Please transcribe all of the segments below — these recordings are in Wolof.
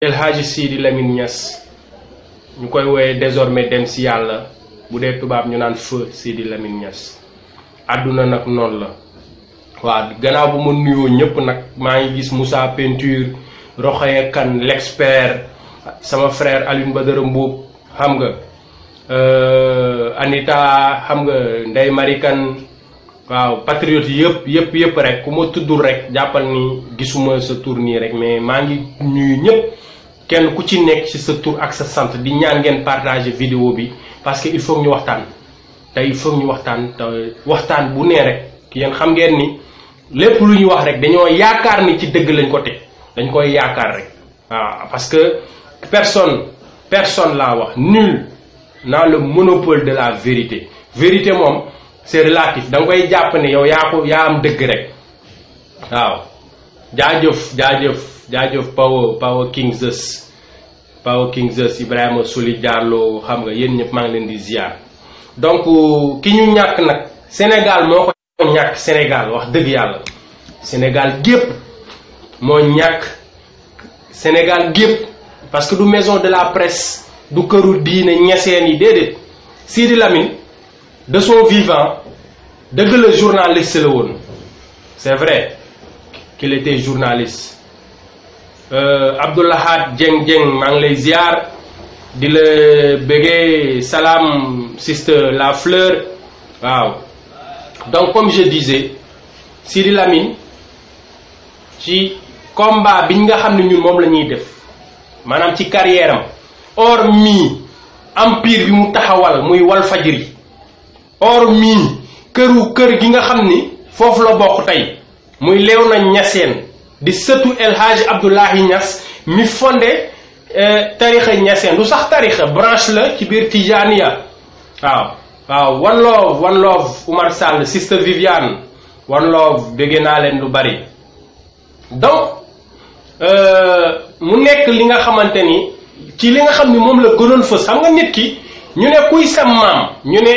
El Hadji Sidi Lamine Niass ñu koy woowee désormais dem si yàlla bu dee tubaab ñu naan feu Sidi Lamine Niass àdduna nag noonu la waaw gannaaw bu ma nuyoo ñëpp nag maa ngi gis Moussa Peinture Rokhaya Kane l'expert sama frère Alioune Badara Mboup xam nga Anita xam nga Ndeye Marie Kane waaw patriote yëpp rek ku ma tuddul rek jàppal ni gisuma sa tur nii rek mais maa ngi nuyu ñëpp kenn ku ci nekk ci sa tur ak sa sant di ñaan ngeen partager vidéo bi parce que il faut ñu waxtaan te il faut ñu waxtaan te waxtaan bu nee rek yéen xam ngeen ni lépp lu ñu wax rek dañoo yaakaar ni ci dëgg lañ ko teg dañ koy yaakaar rek waaw parce que personne laa wax nul n'a le monopole de la vérité vérité moom c'est relatif da nga koy jàpp ne yow yaa am dëgg rek waaw jaajëf Power King Zeus Ibrahima Soli Diallo xam nga yéen ñëpp maa ngi leen di ziar donc ki ñu ñàkk nag Sénégal moo ko ñàkk Sénégal wax dëgg yàlla Sénégal gépp moo ñàkk Sénégal gépp parce que du maison de la presse du këru diine ñeseen yi déedéet Sidi Lamine de son vivant dëgg la journaliste la woon c'est vrai qu'il était journaliste Abdoulahad Dieng maa ngi lay ziar di la bëggee salam sister La Fleur waaw donc comme je disais Sidi Lamine ci combat biñ nga xam ne ñun moom la ñuy def maanaam ci carrière am hormis empire bi mu taxawal muy Walfadjri hormis kër gi nga xam ni foofu la bokk tey muy Léona Niassène di sëtu El Hadji Abdoulahi Niass mi fondé tarixa Niassène du sax tarixa branche la ci biir Tijaniya waaw one love Oumar Sall sister Viviane one love dégg naa leen lu bari donc mu nekk li nga xamante ni ci li nga xam ni moom la gënoon fës xam nga nit ki ñu ne kuy sa maam ñu ne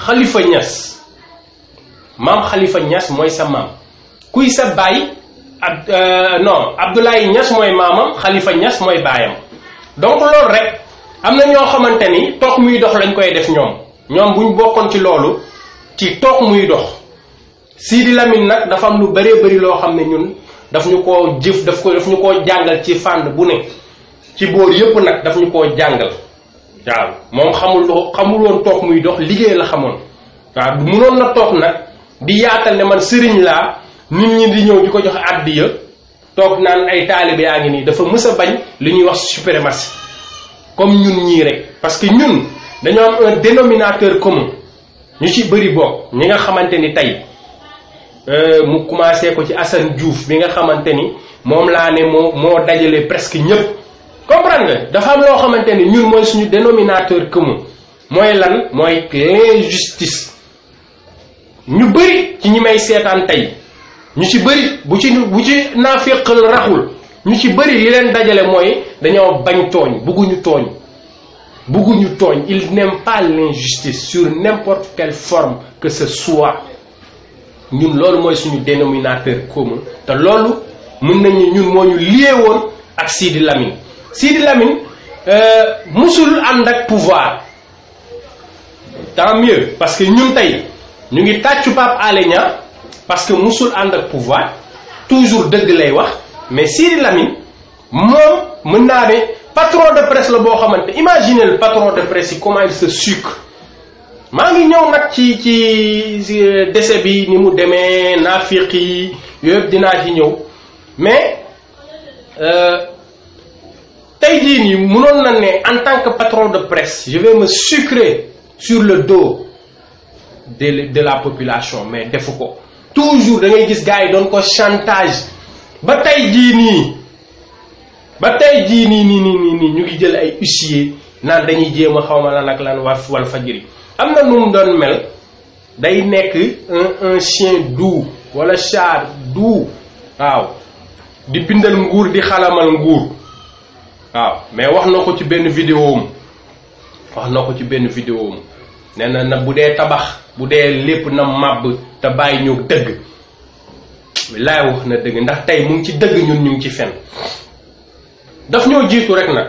Khalifa Niass maam Khalifa Niass mooy sa maam kuy sa baay non Abdoulaye Niass mooy maamam Khalifa Niass mooy baayam donc loolu rek am na ñoo xamante ni toog muy dox lañ koy def ñoom buñ bokkoon ci loolu ci toog muy dox Sidi Lamine nag dafa am lu bëree bëri loo xam ne ñun daf ñu koo jëf daf ñu koo jàngal ci fànn bu ne ci boor yépp nag daf ñu koo jàngal waaw moom xamul woon toog muy dox liggéey la xamoon waaw mënoon na toog nag di yaatal ne man sëriñ laa nit ñi di ñëw di ko jox àddiya toog naan ay taalibe yaa ngi nii dafa mës a bañ li ñuy wax suprématie comme ñun ñii rek parce que ñun dañoo am un dénominateur commun ñu ci bëri bokk ñi nga xamante ni tey mu commencé ko ci Assane Diouf bi nga xamante ni moom laa ne moo dajale presque ñëpp comprendre nga dafa am loo xamante ni ñun mooy suñu dénominateur commun mooy lan mooy l'injustice ñu bëri ci ñi may seetaan tey ñu ci bëri bu ci naaféqal raxul ñu ci bëri li leen dajale mooy dañoo bañ tooñ bugguñu tooñ ils n'aiment pas l'injustice sur n'importe quelle forme que ce soit ñun loolu mooy suñu dénominateur commun te loolu mën nañu ñun moo ñu lié woon ak Sidi Lamine musul ànd ak pouvoir tant mieux parce que ñun tey ñu ngi tàccu Pape Alé Niang parce que musul ànd ak pouvoir toujours dëgg lay wax mais Sidi Lamine moom mën naa ne patron de presse la boo xamante imaginez le patron de presse yi comment il se sucre maa ngi ñëw nag ci décès bi ni mu demee naafiq yi yooyu yëpp dinaa ci ñëw mais tey jii nii mënoon na ne en tant que patron de presse je vais me sucrer sur le dos de la population mais defu ko toujours da ngay gis gars yi doon ko chantage ba tey jii nii ñu ngi jël ay huissier naan dañuy jéem a xawma lan ak lan Walfadjri am na nu mu doon mel day nekk un chien doux wala chat doux waaw di bindal nguur di xalamal nguur waaw mais wax na ko ci benn vidéo nee na bu dee tabax bu dee lépp na màbb te bàyyi ñëw dëgg laay wax na dëgg ndax tey mu ngi ci dëgg ñun ñu ngi ci fen daf ñoo jiitu rek nag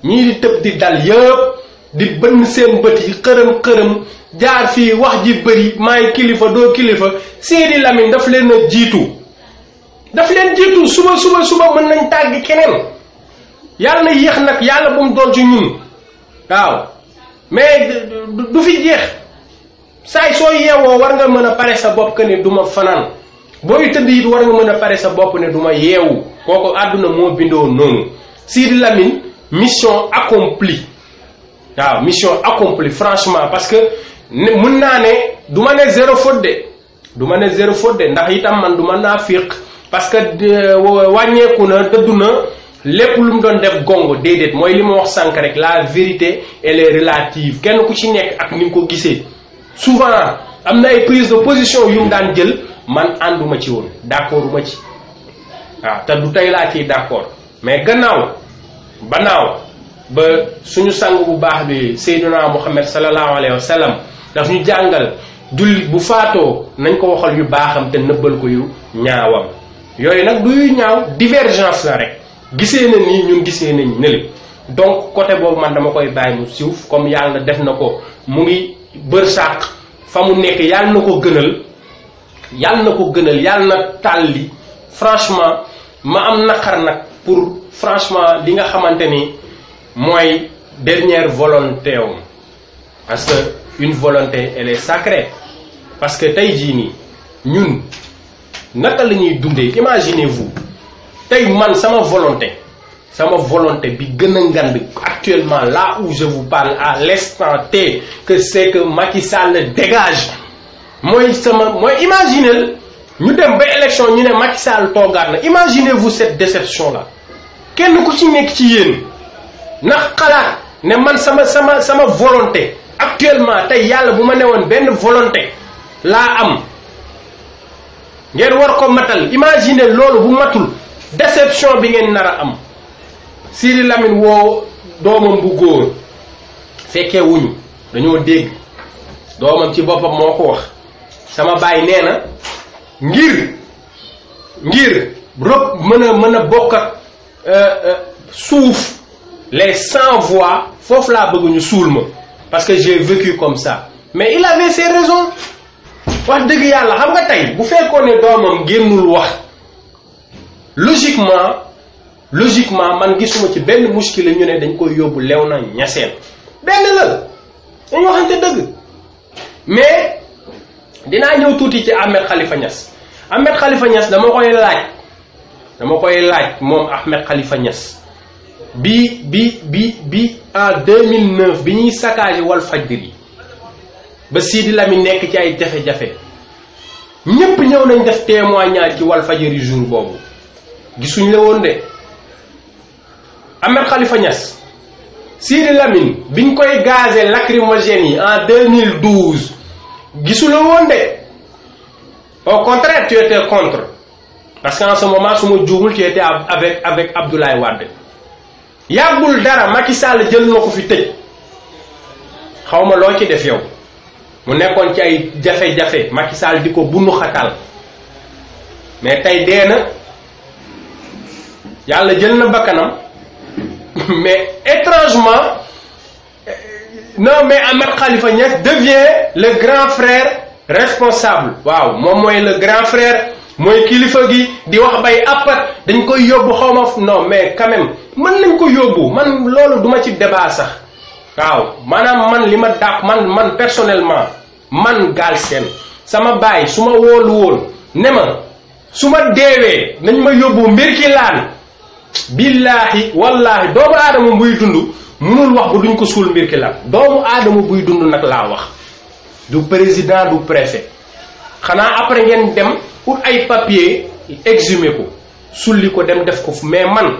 ñii di tëb di dal yëpp di bënn seen bët yi xërëm jaar fii wax ji bëri maay kilifa doo kilifa Sidi Lamine daf leen a jiitu suba mën nañ tàgg keneen yàlla na yéex nag yàlla bu mu doon ci ñun waaw mais du fi jeex saay soo yeewoo war nga mën a pare sa bopp que ne du ma fanaan booy tëdd it war nga mën a pare sa bopp ne du ma yeewu kooku àdduna moo bindoo noonu Sidi Lamine mission accomplie waaw mission accomplie franchement parce que mën naa ne du ma ne zéro faute de ndax itam man du ma naa fiq parce que wàññeeku na dëddu na lépp lu mu doon def gongo déedéet mooy li ma wax sànq rek la vérité elle est relative kenn ku ci nekk ak ni nga ko gisee souvent am na ay prise de position yu mu daan jël man ànduma ci woon d'accord uma ci waaw te du tey laa ciy d'accord mais gannaaw ba suñu sang bu baax bi Seydina Muhammad sallallahu alayhi wa sallam daf ñu jàngal jullit bu faatoo nañ ko waxal yu baaxam te nëbbal ko yu ñaawam yooyu nag du yu ñaaw divergence la rek gisee na nii ñun gisee nañ nële donc côté boobu man dama koy bàyyi mu siif comme yàlla def na ko mu ngi bër sàq fa mu nekk yàlla na ko gënal yàlla na tàlli franchement ma am naqar nag pour franchement li nga xamante ni mooy dernière volonté am parce que une volonté elle est sacrée parce que tey jii nii ñun naka la ñuy dundee imaginez-vous tey man sama volonté bi gën a ngand actuellement là où je vous parle à l'instant T que c'est que Macky Sall dégage mooy imaginez ñu dem ba élection ñu ne Macky Sall toogaat na imaginez-vous cette déception là kenn ku ci nekk ci yéen ndax xalaat ne man sama volonté actuellement tey yàlla bu ma newoon benn volonté laa am ngeen war ko matal imaginez loolu bu matul déception bi ngeen nar a am Sidi Lamine woo doomam bu góor fekkee wuñu dañoo dégg doomam ci boppam moo ko wax sama baay nee na ngir rëbb mën a bokk ak suuf les 100 voix foofu laa bëgg ñu suul ma parce que j'ai vécu comme ça mais il avait ses raisons wax dëgg yàlla xam nga tey bu fekkoon ne doomam génnul wax logiquement man gisuma ci benn muskila ñu ne dañ koy yóbbu Léona Niassène benn la dañ waxante dëgg mais dinaa ñëw tuuti ci Ahmed Khalifa Niass dama koy laaj moom Ahmed Khalifa Niass bi en 2009 bi ñuy saccagé Walfadjri ba Sidi Lamine nekk ci ay jafe-jafe ñépp ñëw nañ def témoignage ci Walfadjri jour boobu gisuñ la woon de Ahmed Khalifa Niass Sidi Lamine biñ koy gazé lacrymogène yi en 2012 gisu la woon de au contraire tu étais contre parce qu'en ce moment su ma juumul tu étais avec Abdoulaye Wade yàggul dara Macky Sall jël na ko fi tëj xawma loo ci def yow mu nekkoon ci ay jafe-jafe Macky Sall di ko bunu xatal mais tey dee na yàlla jël na bakkanam mais étrangement non mais Ahmed Khalifa Niass devient le grand frère responsable waaw moom mooy le grand frère mooy kilifa gi di wax bay appat dañ koy yóbbu xawma non mais quand même mën nañ ko yóbbu man loolu duma ci débat sax waaw maanaam man li ma dàq man personnellement man Galsen sama baay su ma wóolu woon ne ma su ma deewee nañ ma yóbbu mbir ki laan billaahi wallaahi doomu aadama buy dund mënul wax ba duñ ko suul mbir ki laan doomu aadama buy dund nag laa wax du président du préfet xanaa après ngeen dem pour ay papier exhumer ko sulli ko dem def ko fu mais man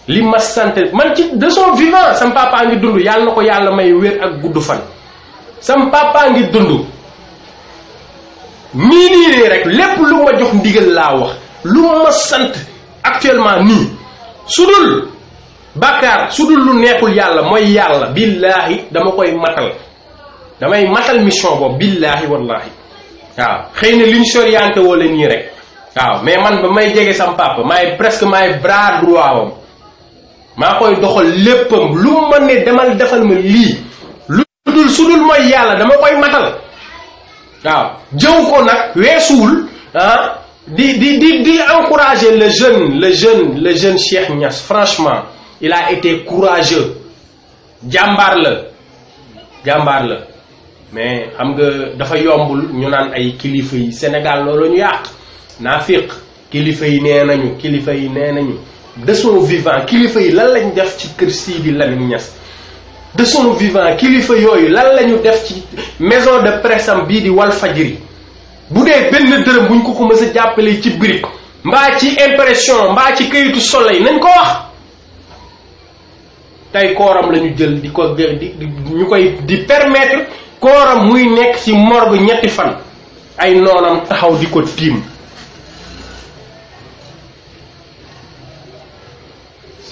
li ma sant man ci de son vivant sam papa ngi dund yàlla na ko yàlla may wér ak gudd fan sam papa ngi dund nii rek lépp lu ma jox ndigal laa wax lu ma sant actuellement nii su dul bàkkaar su dul lu neexul yàlla mooy yàlla billaahi dama koy matal damay matal mission boobu billaahi wallaahi waaw xëy na liñ soriante wala nii rek waaw mais man ba may jege sam papa maay presque maay bras droit wam maa koy doxal léppam lu ma ne demal defal ma lii lu dul su dul mooy yàlla dama koy matal waaw jëw ko nag weesuwul ah di encourager le jeune Cheikh Niass. Franchement il a été courageux jàmbaar la mais xam nga dafa yombul ñu naan ay kilifa yi Sénégal loolu ñu yàq naafiq kilifa yi nee nañu de son vivant kilifa yi lan lañ def ci kër Sidi Lamine Niass de son vivant kilifa yooyu lan lañu def ci maison de presse am bii di Walfadjri bu dee benn dërëm buñ ko mës a jàppale ci brique mbaa ci impression mbaa ci këyitu Soleil nañ ko wax tey kooram la ñu jël di ko ñu koy di permettre kooram muy nekk ci morgue ñetti fan ay noonam taxaw di ko tiim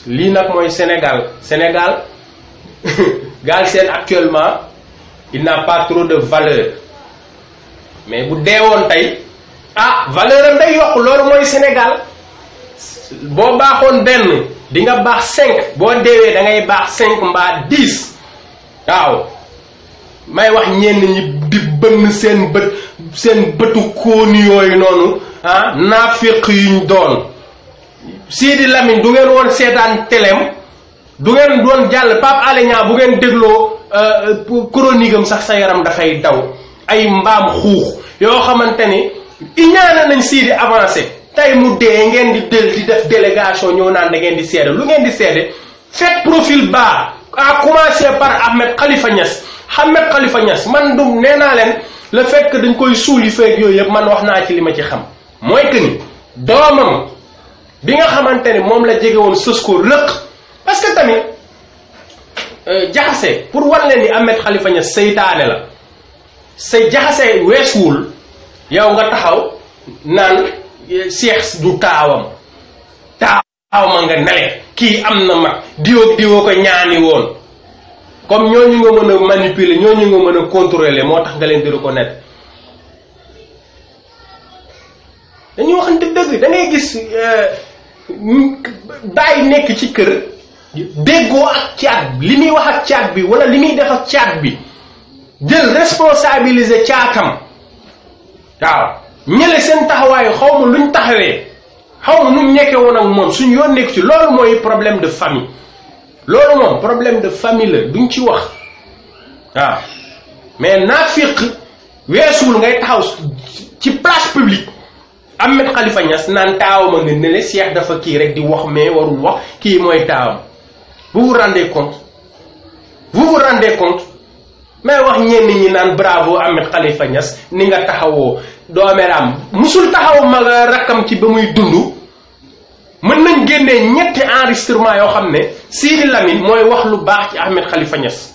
lii nag mooy Sénégal Galsen actuellement il n'a pas trop de valeur mais bu deewoon tey valeur am day yokk loolu mooy Sénégal boo baaxoon benn di nga baax 5 boo deewee da ngay baax 5 mbaa 10 waaw may wax ñenn ñi di bënn seen bëtu kóoni yooyu noonu naafiq yuñ doon Sidi Lamine du ngeen woon seetaan téléem du ngeen doon jàll Pape Alé Niang bu ngeen dégloo chronique am sax sa yaram dafay daw ay mbaam xuux yoo xamante ni iñaane nañ Sidi avancé tey mu dee ngeen di def délégation ñëw naan da ngeen di seede lu ngeen di seede faites profil bas à commencer par Ahmed Khalifa Niass man du nee naa leen le fait que dañ koy suuli feeg yooyu yëpp man wax naa ci li ma ci xam mooy que ni doomam bi nga xamante ne moom la jege woon sës ko rëq parce que tamit jaxase pour wan leen ni Ahmed Khalifa Niass seytaane la say jaxase weesuwul yow nga taxaw naan Cheikh du taawam nga nele kii am na mag diwoo ko ñaani woon comme ñooñu nga mën a manipuler ñooñu nga mën a contrôler moo tax nga leen di reconnaître dañuy waxante dëgg da ngay gis bàyyi nekk ci kër déggoo ak caat li muy wax ak caat bi wala li muy def ak caat bi jël responsabiliser caatam waaw ñële seen taxawaayu xaw ma luñ taxawee xaw ma nu mu nekkee woon ak moom suñu yoon nekk ci loolu mooy problème de famille loolu moom problème de famille la duñ ci wax waaw mais naafiq weesuwul ngay taxaw ci place publique Ahmed Khalifa Niass naan taawama nga ne le Cheikh dafa kii rek di wax mais warul wax kii mooy taawam vous vous rendez compte mais wax ñenn ñi naan bravo Ahmed Khalifa Niass ni nga taxawoo doomeram musul taxaw mag rakkam ci ba muy dund mën nañ génnee ñetti enregistrement yoo xam ne Sidi Lamine mooy wax lu baax ci Ahmed Khalifa Niass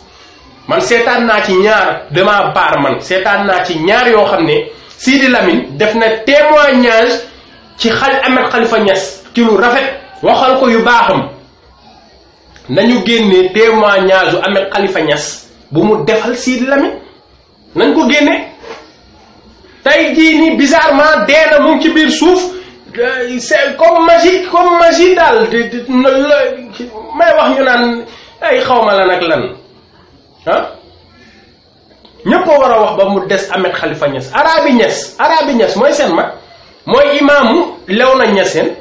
man seetaan naa ci ñaar dama baar man seetaan naa ci ñaar yoo xam ne Sidi Lamine def na témoignage ci Ahmed Khalifa Niass ci lu rafet waxal ko yu baaxam nañu génnee témoignage u Ahmed Khalifa Niass bu mu defal Sidi Lamine nañ ko génne tey jii nii bizarrement dee na mu ngi ci biir suuf c'est comme magie daal may wax ñu naan ay xawma lan ak lan ñëpp a war a wax ba mu des Ahmed Khalifa Niass Arabi Niass mooy seen mag mooy imaamu Léona Niassène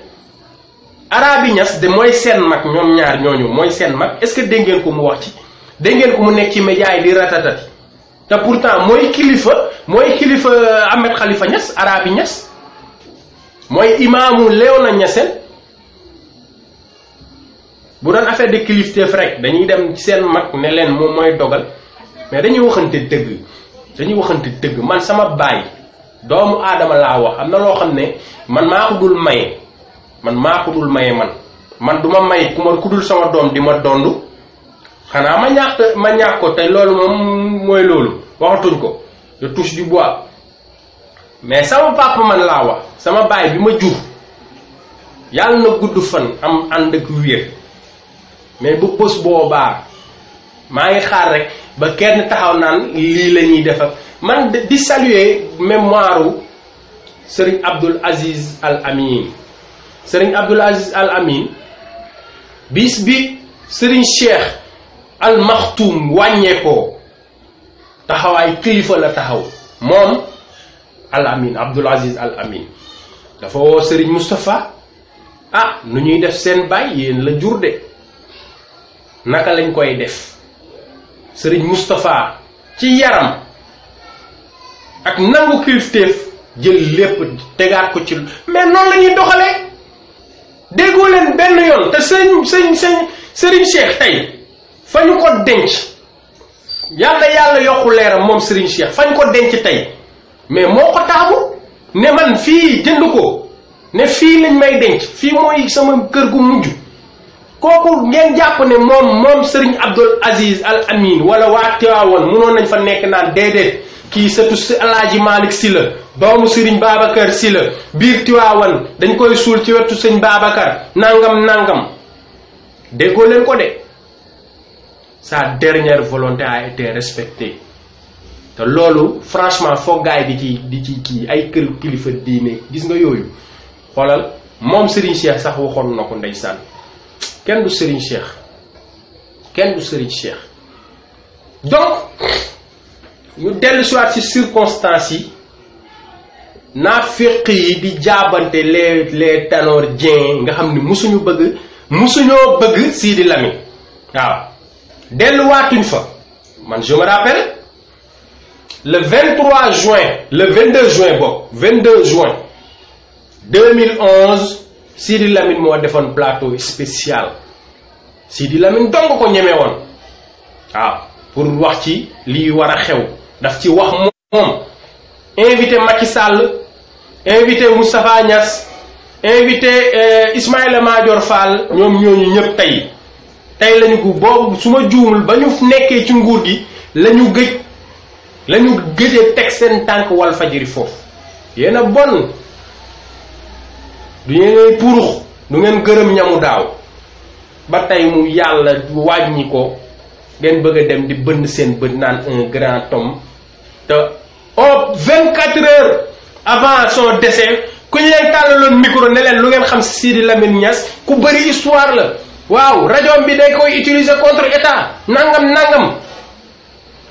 Arabi Niass de mooy seen mag ñoom ñaar ñooñu mooy seen mag est-ce que dégg ngeen ko mu wax ci dégg ngeen ko mu nekk ci média yi di ratatati te pourtant mooy kilifa Ahmed Khalifa Niass Arabi Niass mooy imaamu Léona Niassène bu doon affaire de kilifteef rek dañuy dem ci seen mag ne leen moom mooy dogal mais dañuy waxante dëgg man sama baay doomu aadama laa wax am na loo xam ne man maa ko dul maye man du ma may ku dul sama doom di ma dondu xanaa ma ñàkk ko tey loolu moom mooy loolu waxatuñ ko je touche du bois mais sama papa man laa wax sama baay bi ma jur yàlla na gudd fan am ànd ak wér mais bu bés boobaa maa ngi xaar rek ba kenn taxaw naan lii la ñuy def ak man di saluer mémoire Serigne Abdoul Aziz Al Amin bis bi Serigne Cheikh Al Maktoum wàññeekoo taxawaay kilifa la taxaw moom Al Amin Abdoul Aziz Al Amin dafa woo Serigne Moustapha ah nu ñuy def seen baay yéen la jur de naka lañ koy def Serigne Moustapha ci yaram ak nangu kilifteef jël lépp tegaat ko ci mais noonu la ñuy doxalee déggoo leen benn yoon te Serigne Cheikh tey fa ñu ko denc yàlla yokku leeram moom Serigne Cheikh fa ñu ko denc tey mais moo ko taamu ne man fii jënd ko ne fii lañ may denc fii mooy sama kër gu mujj kooku ngeen jàpp ne moom Serigne Abdoul Aziz Al Amin wala waa Tiwaawoon mënoon nañ fa nekk naan déedéet kii sëtu si Alaaji Malick Sy la doomu Serigne Babacar Sy la biir Tiwaawan dañ koy suul ci wetu sëñ Babacar nangam déggoo leen ko de sa dernière volonté a été respectée te loolu franchement foog gaay di ci kii ay kër kilifa diine gis nga yooyu xoolal moom Serigne Cheikh sax waxoon na ko ndeysaan kenn du Serigne Cheikh donc ñu dellu siwaat ci circonstances yi naafiq yi di jaabante les Tanor Dieng nga xam ni musuñoo bëgg Sidi Lamine waaw delluwaatuñ fa man je me rappelle le 22 juin 2011 Sidi Lamine moo defoon plateau spécial Sidi Lamine dong ko ñeme woon waaw pour wax ci lii war a xew daf ci wax moom invité Macky Sall invité Moustapha Niass invité Ismaïla Madior Fall ñoom ñooñu ñëpp tey lañu ko boobu su ma juumul ba ñu nekkee ci nguur gi lañu gëjee teg seen tànk Walfadjri foofu yéen a bon du ngeen purux du ngeen gërëm ñamu daaw ba tey mu yàlla wàññi ko ngeen bëgg a dem di bënn seen bët naan un grand homme te 24 heures avant son décès ku ñu leen tàllaloon micro ne leen lu ngeen xam si Sidi Lamine Niass ku bëri histoire la waaw rajo bi day koy utiliser contre état nangam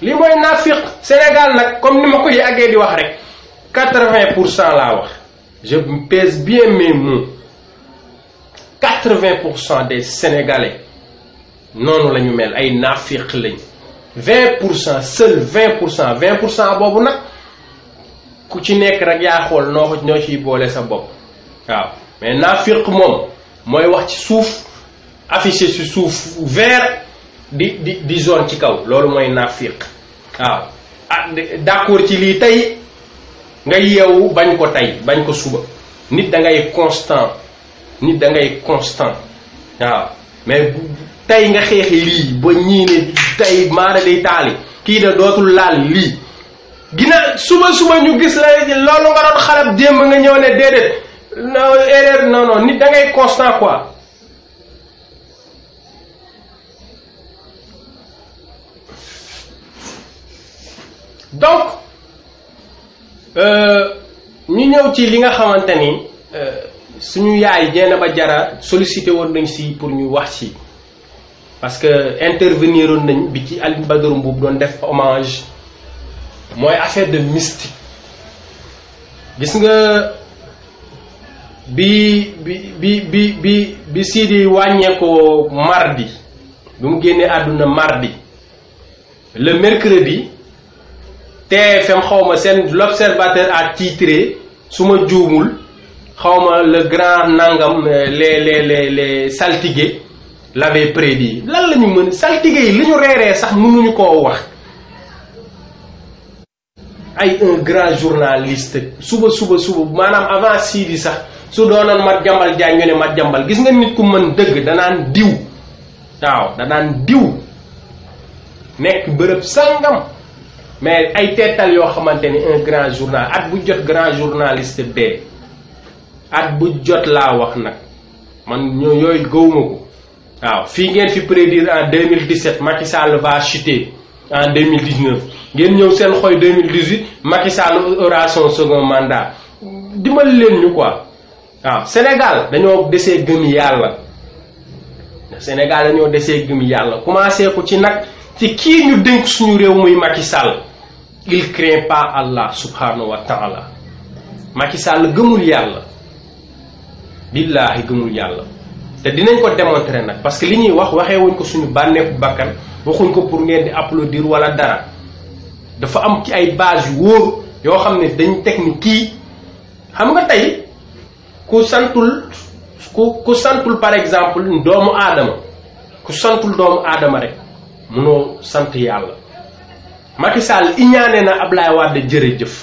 li mooy naafiq Sénégal nag comme ni ma ko yàggee di wax rek 80% laa wax je pèse bien mes mots 80% des Sénégalais noonu la ñu mel ay naafiq lañ 20% seul 20% boobu nag ku ci nekk rek yaa xool ñoo ciy boole sa bopp waaw mais naafiq moom mooy wax ci suuf affiché ci suuf vert di zone ci kaw loolu mooy naafiq waaw ah d'accord ci lii tey nga yeewu bañ ko tey bañ ko suba nit da ngay constant waaw mais tey nga xeexi lii ba ñii ne tey maara day taali kii da dootul laal lii gina suba ñu gis la loolu nga doon xarab démb nga ñëw ne déedéet erreur non nit da ngay constant quoi donc ñu ñëw ci li nga xamante ni suñu yaay Dieynaba Diarra sollicité woon nañ si pour ñu wax ci parce que intervenir woon nañ bi ci Alioune Badara Mboup doon def hommage mooy affaire de mystique gis nga bi Sidi wàññeekoo mardi bi mu génnee àdduna mardi le mercredi TFM xawma seen l'observateur a titré su ma juumul xawma le grand nangam les saltigués l'avaient prédit lan la ñu mën saltigués yi li ñu reeree sax mënuñu koo wax ay un grand journaliste suba maanaam avant Sidi sax su doonoon Mat Jambal Diagne ñu ne Mat Jambal gis nga nit ku mën dëgg danaan diw waaw danaan diw nekk bërëb sangam mais ay teetal yoo xamante ni un grand journal at bu jot grand journaliste bee at bu jot laa wax nag man yooyu gëwuma ko waaw fii ngeen fi prédire en 2017 Macky Sall va chuter en 2019 ngeen ñëw seen xoy 2018 Macky Sall aura son second mandat dimbali leen ñu quoi waaw Sénégal dañoo desee gëm yàlla Sénégal dañoo desee gëm yàlla commencé ko ci nag ci kii ñu dénk suñu réew muy Macky Sall il craint pas Allah subhanahu wa taala Macky Sall gëmul yàlla billaahi gëmul yàlla te dinañ ko démontrer nag parce que li ñuy wax waxee wuñ ko suñu bànneeku bakkan waxuñ ko pour ngeen di applaudir wala dara dafa am ci ay base yu wóor yoo xam ne dañ teg ni kii xam nga tey ku santul par exemple doomu aadama ku santul doomu aadama rek munoo sant yàlla Macky Sall iñaane na Ablaye Wade jërëjëf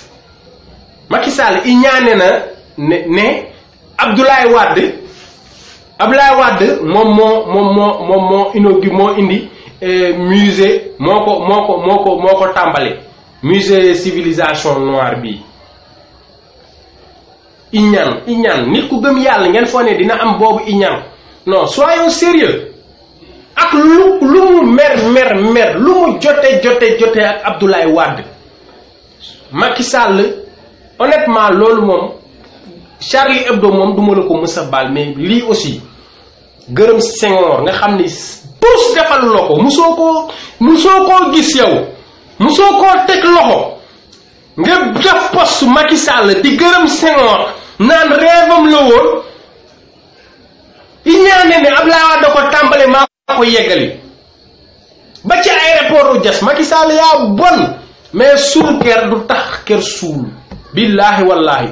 Macky Sall iñaane na ne Abdoulaye Wade moom moo indi musée moo ko tàmbale musée civilisation noire bii iñaan nit ku gëm yàlla ngeen foo ne dina am boobu iñaan non soyons sérieux ak lu mu mer lu mu jote ak Abdoulaye Wade Macky Sall honnêtement loolu moom Charlie Hebdo moom duma la ko mës a baal mais lii aussi gërëm Senghor nga xam ni tous defal la ko musoo koo gis yow musoo koo teg loxo nga def poste Macky Sall di gërëm Senghor naan rêvam la woon i ñaane ne Abdoulaye Wade da ko tàmbale maa ko yeggali ba ci aéroport u Diass Macky Sall yaa bon mais suul ker du tax ker suul billaahi wallaahi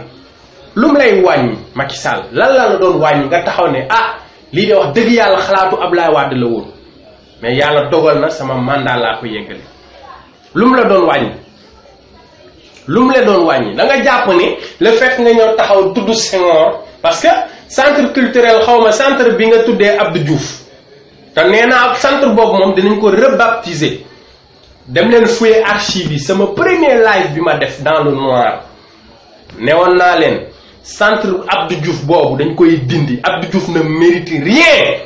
lu mu lay wàññi Macky Sall lan la doon wàññi nga taxaw ne lii de wax dëgg yàlla xalaatu Abdoulaye Wade la woon mais yàlla dogal na sama mandat laa ko yeggali lu mu la doon wàññi da nga jàpp ne le fait nga ñëw taxaw tudd Senghor parce que centre culturel xawma centre bi nga tuddee Abdou Diouf te nee naa centre boobu moom dinañ ko rebaptiser dem leen fouiller archive yi sama premier live bi ma def dans le noir newoon naa leen centre Abdou Diouf boobu dañ koy dindi Abdou Diouf ne mérite rien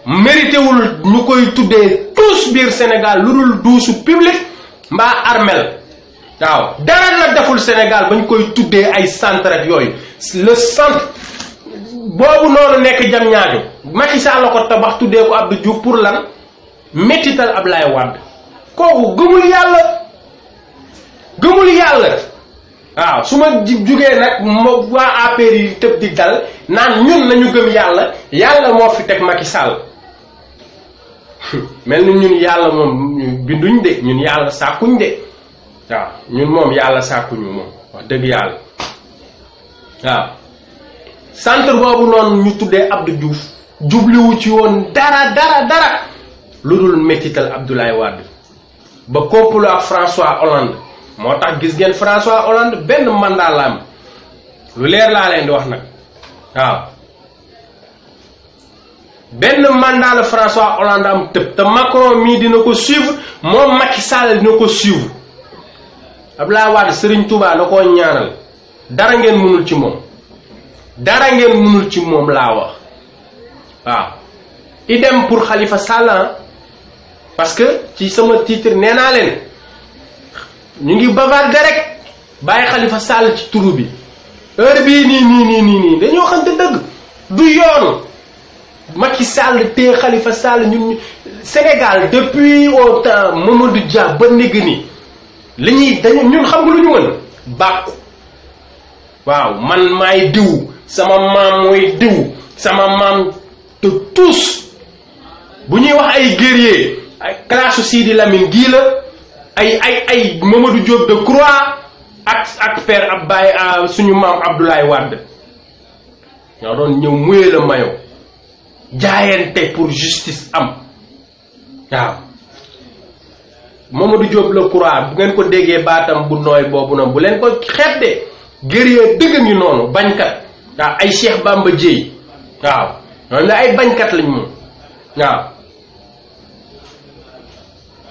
mérité wul ñu koy tuddee tous biir Sénégal lu dul douche public mbaa armel waaw dara la deful Sénégal bañ koy tuddee ay centre ak yooyu le centre boobu noonu nekk jam ñaajo Macky Sall la ko tabax tuddee ko Abdou Diouf pour lan mettital Ablaye Wade kooku gëmul yàlla waaw su ma jugee nag waa APR yi tëb di dal naan ñun nañu gëm yàlla moo fi teg Macky Sall mel ni ñun yàlla moom binduñ de ñun yàlla sàkkuñ de waaw ñun moom yàlla sàkkuñu moom wax dëgg yàlla waaw centre boobu noonu ñu tuddee Abdou Diouf jubliwu ci woon dara lu dul mettital Abdoulaye Wade ba complot ak François Hollande moo tax gis ngeen François Hollande benn mandat la am lu leer laa leen di wax nag waaw benn mandat la François Hollande am tëb te Macron mii dina ko suivre moom Macky Sall dina ko suivre Abdoulaye Wade Serigne Touba na koo ñaanal dara ngeen mënul ci moom laa wax waaw idem pour Khalifa Sall parce que ci sama titre nee naa leen ñu ngi bavarder rek bàyyi Khalifa Sall ci turu bi heure bii nii dañoo xamante dëgg du yoon Macky Sall te Khalifa Sall ñun Sénégal depuis au temps Mamadou Dia ba négg ni ñun xam nga lu ñu mën bàkku waaw man maay diw sama maam mooy diw sama maam te tous bu ñuy wax ay guerrier ay classe Sidi Lamine gii la ay Mamadou Diop Decroix ak père Abbaye suñu maam Abdoulaye Wade ñoo doon ñëw muyee la mayo jaayante pour justice am waaw Mamadou Diop Decroix bu ngeen ko déggee baatam bu nooy boobu noonu bu leen ko xeebde guerrier dëgg ngi noonu bañkat waaw ay Cheikh Bamba Dièye waaw ñooñu la ay bañkat lañ moom waaw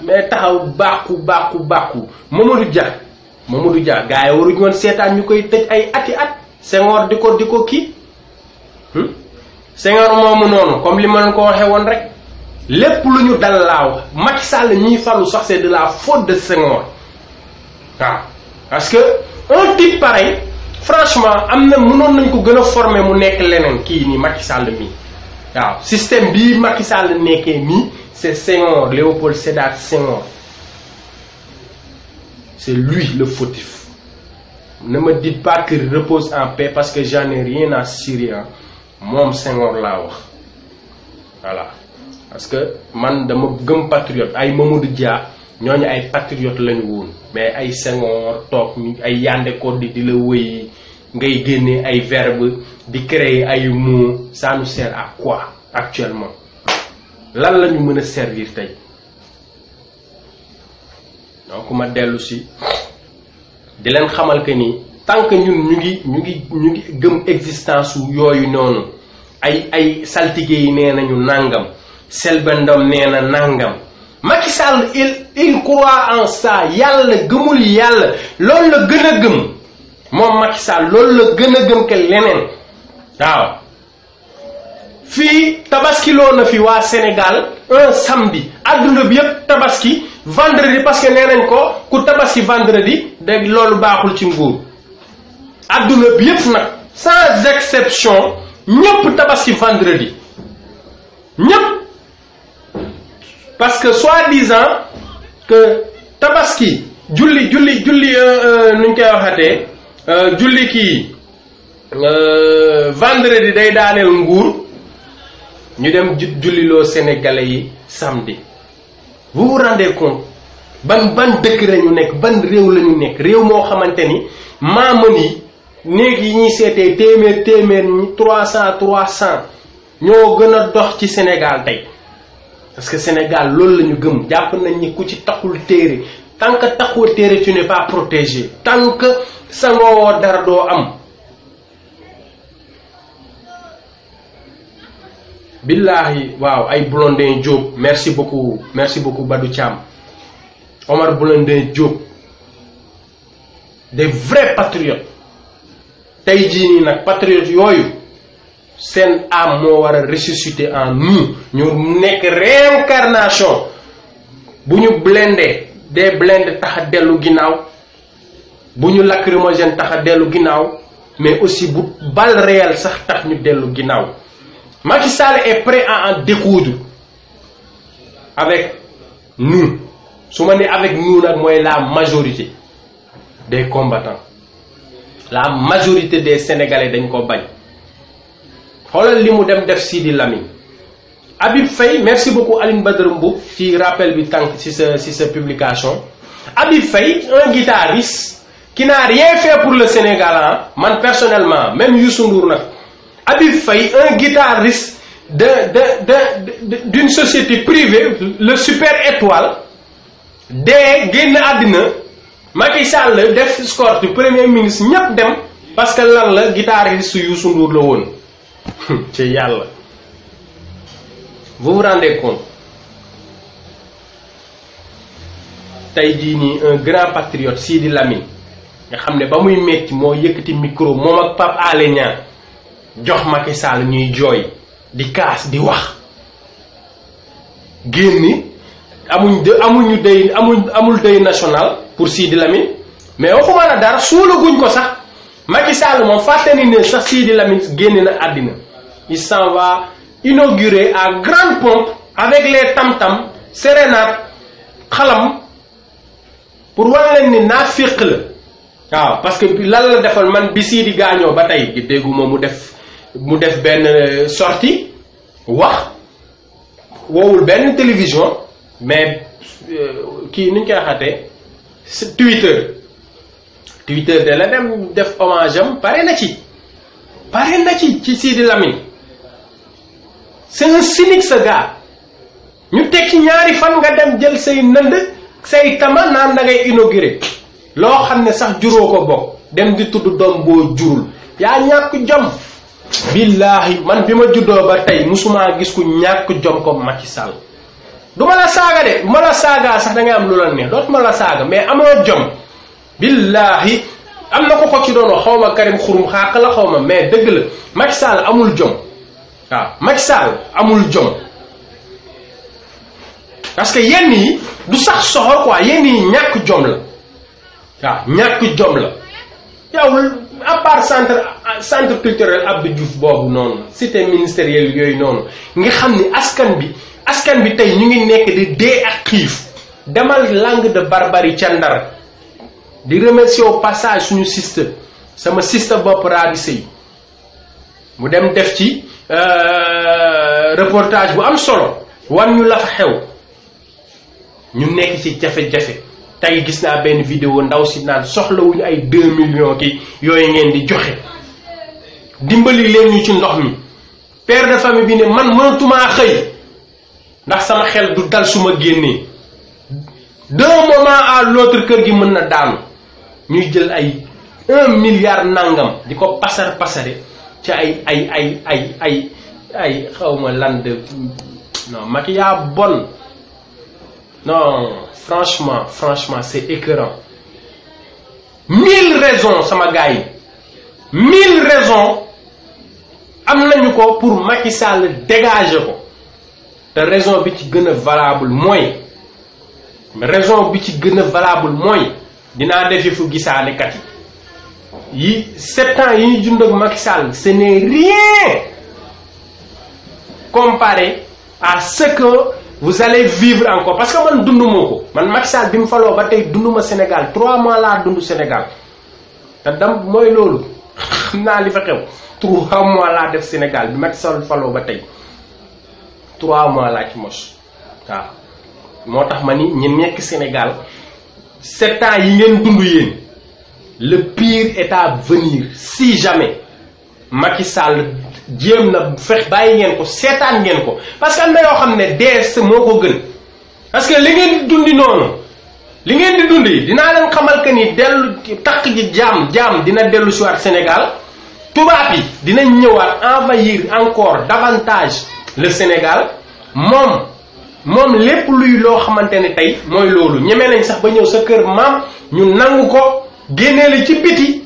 mais taxaw bàkku Mamadou Dia gars yi waruñu woon seetaan ñu koy tëj ay ati at Senghor di ko kii Senghor moomu noonu comme li ma leen ko waxee woon rek lépp lu ñu dal laaw Macky Sall ñiy falu sax c'est de la faute de Senghor waaw parce que un type pareil franchement am na mënoon nañ ko gën a former mu nekk leneen kii nii Macky Sall mii waaw système bii Macky Sall nekkee nii c'est Senghor, Léopold Sédar Senghor. C'est lui le fautif. Ne me dites pas qu'il repose en paix parce que j'en ai rien à cirer. Moom Senghor laa wax voilà parce que man dama gëm patriote ay Mamadou Dia ñooñu ay patriote lañu woon mais ay Senghor toog ñu ay Yandé Codé di la wëy ngay génne ay verbe di créer ay mots ça nous sert à quoi actuellement lan la ñu mën a servir tey donc ma dellu si di leen xamal que ni tant que ñun ñu ngi gëm existence yooyu noonu ay saltige yi nee nañu nangam Selbé Ndom nee na nangam Macky Sall il croit en ça yàlla gëmul yàlla loolu la gën a gëm moom Macky Sall loolu la gën a gëm que leneen waaw fii tabaskiloo na fi waa Sénégal un samedi adduna bi yëpp tabaski vendredi parce que nee nañ ko ku tabaski vendredi de loolu baaxul ci nguur adduna bi yëpp nag sans exception ñëpp tabaski vendredi ñëpp parce que soi-disant que tabaski julli nuñ koy waxatee julli kii vendredi day daaneel nguur ñu dem julliloo sénégalais yi samedi vous vous rendez compte ban dëkk lañu nekk ban réew lañu nekk réew moo xamante ni maaman yi néeg yi ñuy seetee téeméer 300 ñoo gën a dox ci Sénégal tey parce que Sénégal loolu lañu gëm jàpp nañ ni ku ci taxul téere tant que taxoo téere tu n'es pas protégé tant que sangoo dara doo am billahi waaw ay Blondin Diop merci beaucoup Badou Thiam Omar Blondin Diop des vrais patriotes tey jii nii nag patriotes yooyu seen âme moo war a ressusciter en nous ñu nekk réincarnation bu ñu blindé des blindés tax a dellu ginnaaw bu ñu lacrymogène tax a dellu ginnaaw mais aussi bu balle réelle sax tax ñu dellu ginnaaw Macky Sall est prêt à en découdre avec nous su ma nee avec nous nag mooy la majorité des combattants la majorité des Sénégalais dañ ko bañ xoolal li mu dem def Sidi Lamine Habib Faye merci beaucoup Aline Badara Mboup ci rappel bi tànk ci sa publication Habib Faye un guitariste qui n'a rien fait pour le Sénégal man personnellement même Youssou Ndour nag Habib Faye un guitariste d'une société privée le Super Étoile dee génn àddina Macky Sall def escorte premier ministre ñépp dem parce que lan la guitariste Youssou Ndour la woon ci yàlla vous vous rendez compte tey jii nii un grand patriote Sidi Lamine nga xam ne ba muy metti moo yëkkati micro moom ak Pape Alé Niang jox Macky Sall ñuy jooy di kaas di wax génn amul deuil national pour Sidi Lamine mais waxuma la dara suulaguñ ko sax Macky Sall moom fàtte ni ne sax Sidi Lamine génn na àddina il s'en va inaugurer à grande pompe avec les tam-tam sérénade xalam pour wan leen ni naafiq la waaw parce que lan la defal man bi Sidi gaañoo ba tey dégguma mu def benn sortie wax woowul benn télévision mais kii nuñ koy waxatee Twitter de la dem def hommage am pare na ci Sidi Lamine c'est un cynique ce gars ñu teg ci ñaari fan nga dem jël say nënd say tama naan da ngay inauguré loo xam ne sax juróo ko bokk dem di tudd doom boo jurul yaa ñàkk jom billaahi man bi ma juddoo ba tey musuma gis ku ñàkk jom ko Macky Sall du ma la saaga de du ma la saagaa sax da ngay am lu la neex dootuma la saaga mais amoo jom billaahi am na ko ci doon wax xaw ma Karim Xurum Xaaq la xaw ma mais dëgg la Macky Sall amul jom waaw Macky Sall amul jom parce que yenn yi du sax soxor quoi yenn yi ñàkk jom la waaw ñàkk jom la yow à part centre centre culturel Abdou Diouf boobu noonu cité ministérielle yooyu noonu nga xam ni askan bi tey ñu ngi nekk di dee ak xiif demal Langue de Barbarie ca Ndar di remercier au passage suñu sister sama sister bopp Rabi Sey mu dem def ci reportage bu am solo wan ñu la fa xew ñu nekk ci jafe-jafe tey gis naa benn vidéo ndaw si naan soxlawuñu ay 2 millions ki yooyu ngeen di joxe dimbali leen ñu ci ndox mi père de famille bi ne man mënatumaa xëy ndax sama xel du dal su ma génnee d'un moment à l'autre kër gi mën na daanu ñuy jël ay 1 milliard nangam di ko pasare ci ay xawma lan de non Macky yaa bon non franchement c'est écœurant 1000 raisons sama gars yi 1000 raisons am nañu ko pour Macky Sall dégager ko te raison bi ci gën a valable mooy dinaa def fu gisaanekat yi 7 ans yi ñu dund ak Macky Sall ce n'est rien comparé à ce que vous allez vivre encore parce que man dunduma ko man Macky Sall bi mu faloo ba tey dunduma Sénégal 3 mois laa dund Sénégal te dam mooy loolu xam naa li fa xew 3 mois laa def Sénégal bi Macky Sall faloo ba tey 3 mois laa ci mos waaw moo tax ma ni ñi nekk Sénégal 7 ans yi ngeen dund yéen le pire est à venir si jamais Macky Sall jéem na fex bàyyi ngeen ko seetaan ngeen ko parce que am na yoo xam ne dees moo ko gën parce que li ngeen di dundi noonu li ngeen di dundi dinaa leen xamal que ni dellu takk ji jaam dina dellu si waat Sénégal tubaab yi dinañ ñëwaat envahir encore davantage le Sénégal moom lépp luy loo xamante ne tey mooy loolu ñeme nañ sax ba ñëw sa kër maam ñu nangu ko génnee la ci biti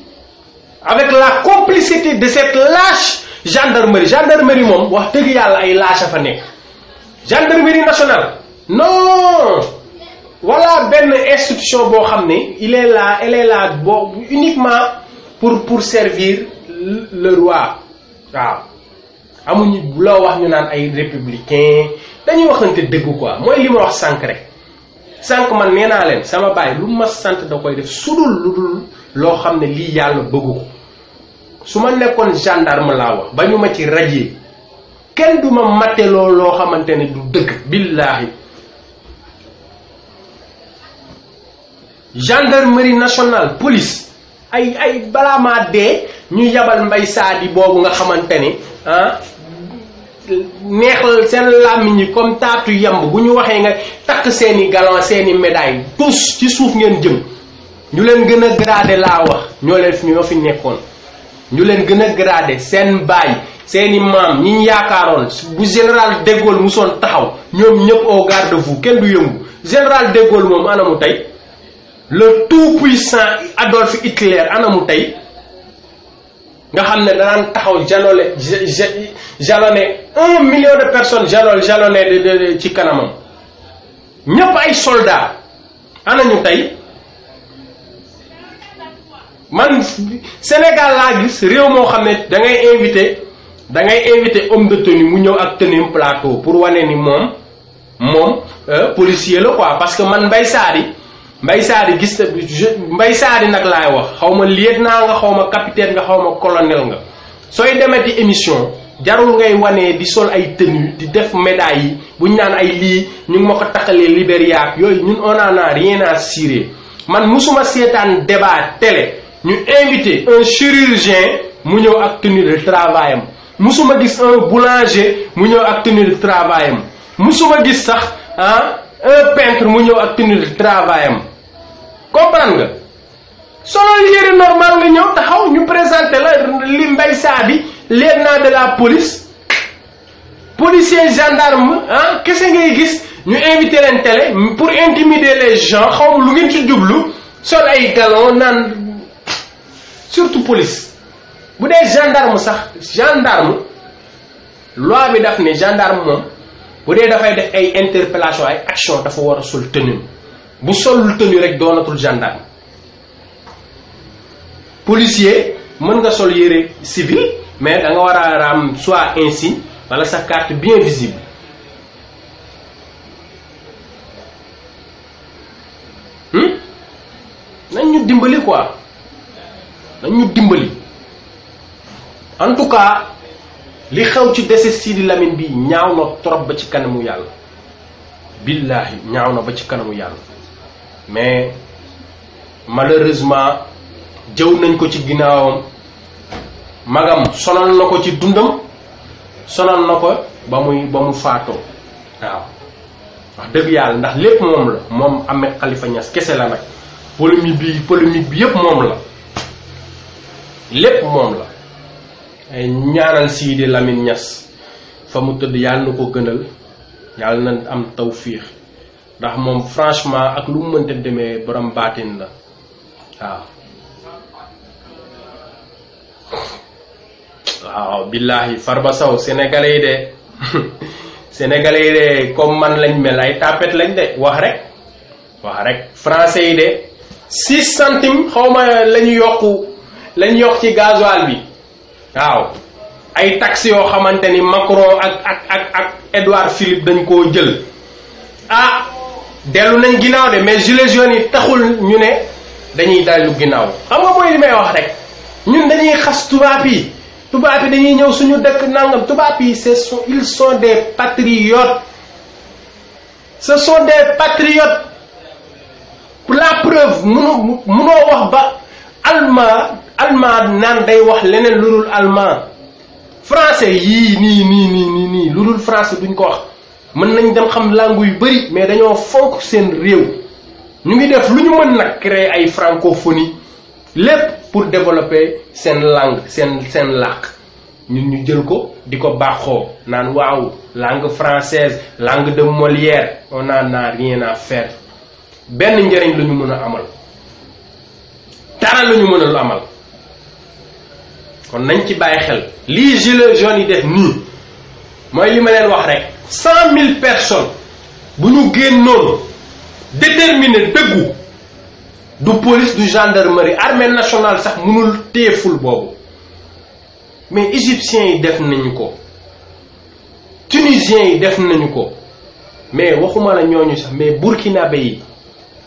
avec la complicité de cette lâche gendarmerie moom wax dëgg yàlla ay lâche a fa nekk gendarmerie nationale non voilà benn institution boo xam ne elle est là boo uniquement pour servir le roi waaw amuñu loo wax ñu naan ay républicain dañuy waxante dëgg quoi mooy li ma wax sànq rek sànq man nee naa leen sama baay lu ma sant da koy def lu dul loo xam ne lii yàlla bëggu ko su ma nekkoon gendarme laa wax ba ñu ma ci rajee kenn du ma mateloo loo xamante ne du dëgg billaahi gendarmerie nationale police ay balaa maa dee ñu yabal mbay saadi boobu nga xamante ni neexal seen làmmiñ yi comme taatu yamb bu ñu waxee nga takk seeni galon seeni médaille tous ci suuf ngeen jëm ñu leen gën a gradé laa wax ñoo fi nekkoon ñu leen gën a gradé seen baay seeni maam ñi ñu yaakaaroon bu général de Gaulle musoon taxaw ñoom ñëpp au garde-vous kenn du yëngu général de Gaulle moom anamu tey le tout puissant Adolf Hitler anamu tey nga xam ne danaan taxaw jalonné 1 million de personnes jalonné ci kanamam ñëpp ay soldats anañu tey man Sénégal laa gis réew moo xam ne da ngay invité homme de tenue mu ñëw ak tenue plateau pour wane ni moom policier la quoi parce que man Mbaye Sadi gis na Mbaye Sadi nag laay wax xaw ma lieutenant nga xaw ma capitaine nga xaw ma colonel nga sooy demeti émission jarul ngay wane di sol ay tenue di def médailles yi buñ naan ay lii ñu ngi ma ko takkalee Libéria ak yooyu ñun on en a rien à cirer man musuma seetaan débat télé ñu invité un chirurgien mu ñëw ak tenue de travail am musuma gis un boulanger mu ñëw ak tenue de travail am musuma gis sax un peintre mu ñëw ak tenue de travail am comprendre nga solo yére normal nga ñëw taxaw ñu présenté la li Mbaye Sadi lieutenant de la police policier gendarme kese ngay gis ñu invité leen télé pour intimider les gens xaw ma lu ngeen ci jublu sol ay galon naan surtout police bu dee gendarme loi bi daf ne gendarme moom bu dee dafay def ay interpellation ay action dafa war a sol tenue bu solul tenue rek doonatul gendarme policier mën nga sol yére civil mais da nga war a am soit insigne wala sa carte bien visible. nañ ñu dimbali quoi nañ ñu dimbali en tout cas li xew ci décès Sidi Lamine bi ñaaw na trop ba ci kanamu yàlla billahi ñaaw na ba ci kanamu yàlla mais malheureusement jëw nañ ko ci ginnaawam magam sonal na ko ci dundam sonal na ko ba mu faatoo waaw wax dëgg yàlla ndax lépp moom la moom Ahmed Khalifa Niass kese la nag polémique bi yépp moom la lépp moom la ay ñaanal Sidi Lamine Niass fa mu tëdd yàlla na ko gënal yàlla na am tawfiix ndax moom franchement ak lu mu mënta demee borom baatin la waaw billahi Farba Sow sénégalais yi de sénégalais yi de comme man lañ mel ay tapet lañ de wax rek français yi de 6 centimes xawma lañu yokk ci gasoil bi waaw ay taxes yoo xamante ni Macron ak Édouard Philippe dañ koo jël dellu nañ ginnaaw de mais gilets jaunes yi taxul ñu ne dañuy dellu ginnaaw xam nga mooy li may wax rek ñun dañuy xas tubaab yi dañuy ñëw suñu dëkk nangam tubaab yi ils sont des patriotes ce sont des patriotes pour la preuve munoo wax ba allemand naan day wax leneen lu dul allemand français yii nii lu dul français duñ ko wax mën nañ dem xam langue yu bari mais dañoo fonk seen réew ñu ngi def lu ñu mën nag créer ay francophonie lépp pour développer seen langue seen làkk ñun ñu jël ko di ko baaxoo naan waaw langue française langue de Molière on n'en a rien à faire benn njëriñ la ñu mën a amal dara la ñu mën a amal kon nañ ci bàyyi xel lii gilets jaunes yi def nii mooy li ma leen wax rek 100 000 personnes bu ñu génnoon déterminé dëggu du police du gendarmerie armée nationale sax mënul téye ful boobu mais égyptiens yi def nañu ko tunisiens yi def nañu ko mais waxuma la ñooñu sax mais burkinabé yi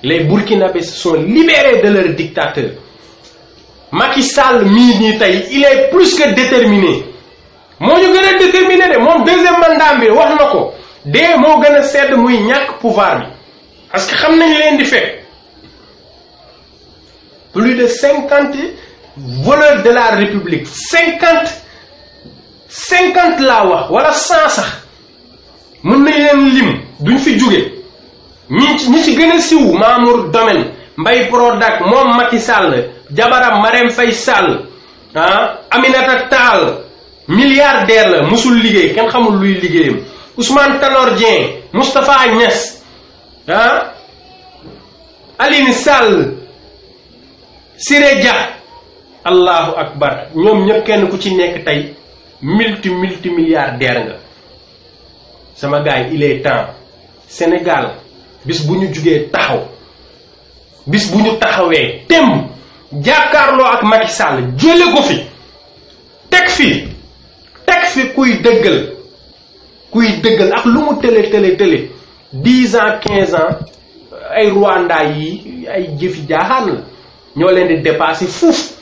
les burkinabés se sont libérés de leur dictateur Macky Sall mii nii tey il est plus que déterminé moo ñu gën a déterminé de moom deuxième mandat bi wax na ko dee moo gën a sedd muy ñàkk pouvoir bi parce que xam nañ leen di fekk plus de 50 voleurs de la République 50 laa wax wala 100 sax mën nañ leen lim duñ fi jóge ñi ci gën a siw Mamour Domaine Mbaye Prodac moom Macky Sall jabaram Marème Faye Sall Aminata Tall milliardaire la musul liggéey kenn xamul luy liggéeyam Ousmane Tanor Dieng Moustapha Niass Aline Sall Siré Dia allahu akbar ñoom ñëpp kenn ku ci nekk tey multi milliardaire nga sama gars yi il est temps Sénégal bis bu ñu jugee taxaw bis bu ñu taxawee tem jàkkaarloo ak Macky Sall jële ko fi teg fi kuy dëggal ak lu mu tële 10 ans 15 ans ay Rwanda yi ay jëfi jaaxaan la ñoo leen di dépasser fuuf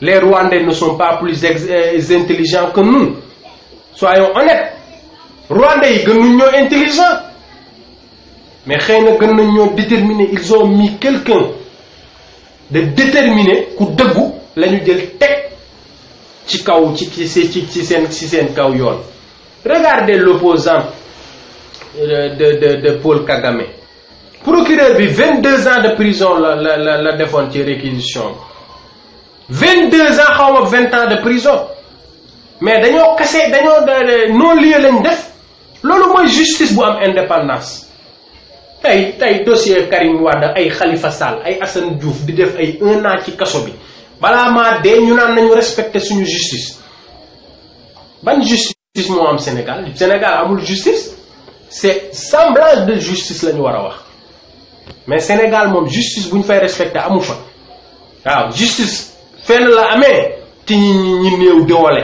les Rwandais ne sont pas plus intelligents que nous soyons honnêtes Rwandais yi gënuñ ñoo intelligent mais xëy na gën nañ ñoo déterminé ils ont mis quelqu'un de déterminé ku dëggu la ñu jël teg ci kaw ci seen kaw yoon. Regardez l'opposant de Paul Kagame procureur bi 22 ans de prison la defoon ci réquisition 22 ans xaw ma 20 ans de prison mais dañoo kase dañoo non-lieu lañ def loolu mooy justice bu am indépendance. tey dossier Karim Wade ay Khalifa Sall ay Assane Diouf di def ay 1 an ci kaso bi balaa maa dee ñu naan nañu respecter suñu justice ban justice moo am Sénégal amul justice c'est semblance de justice la ñu war a wax mais Sénégal moom justice bu ñu fay respecter amu fa waaw justice fenn la amee ci ñi néew doole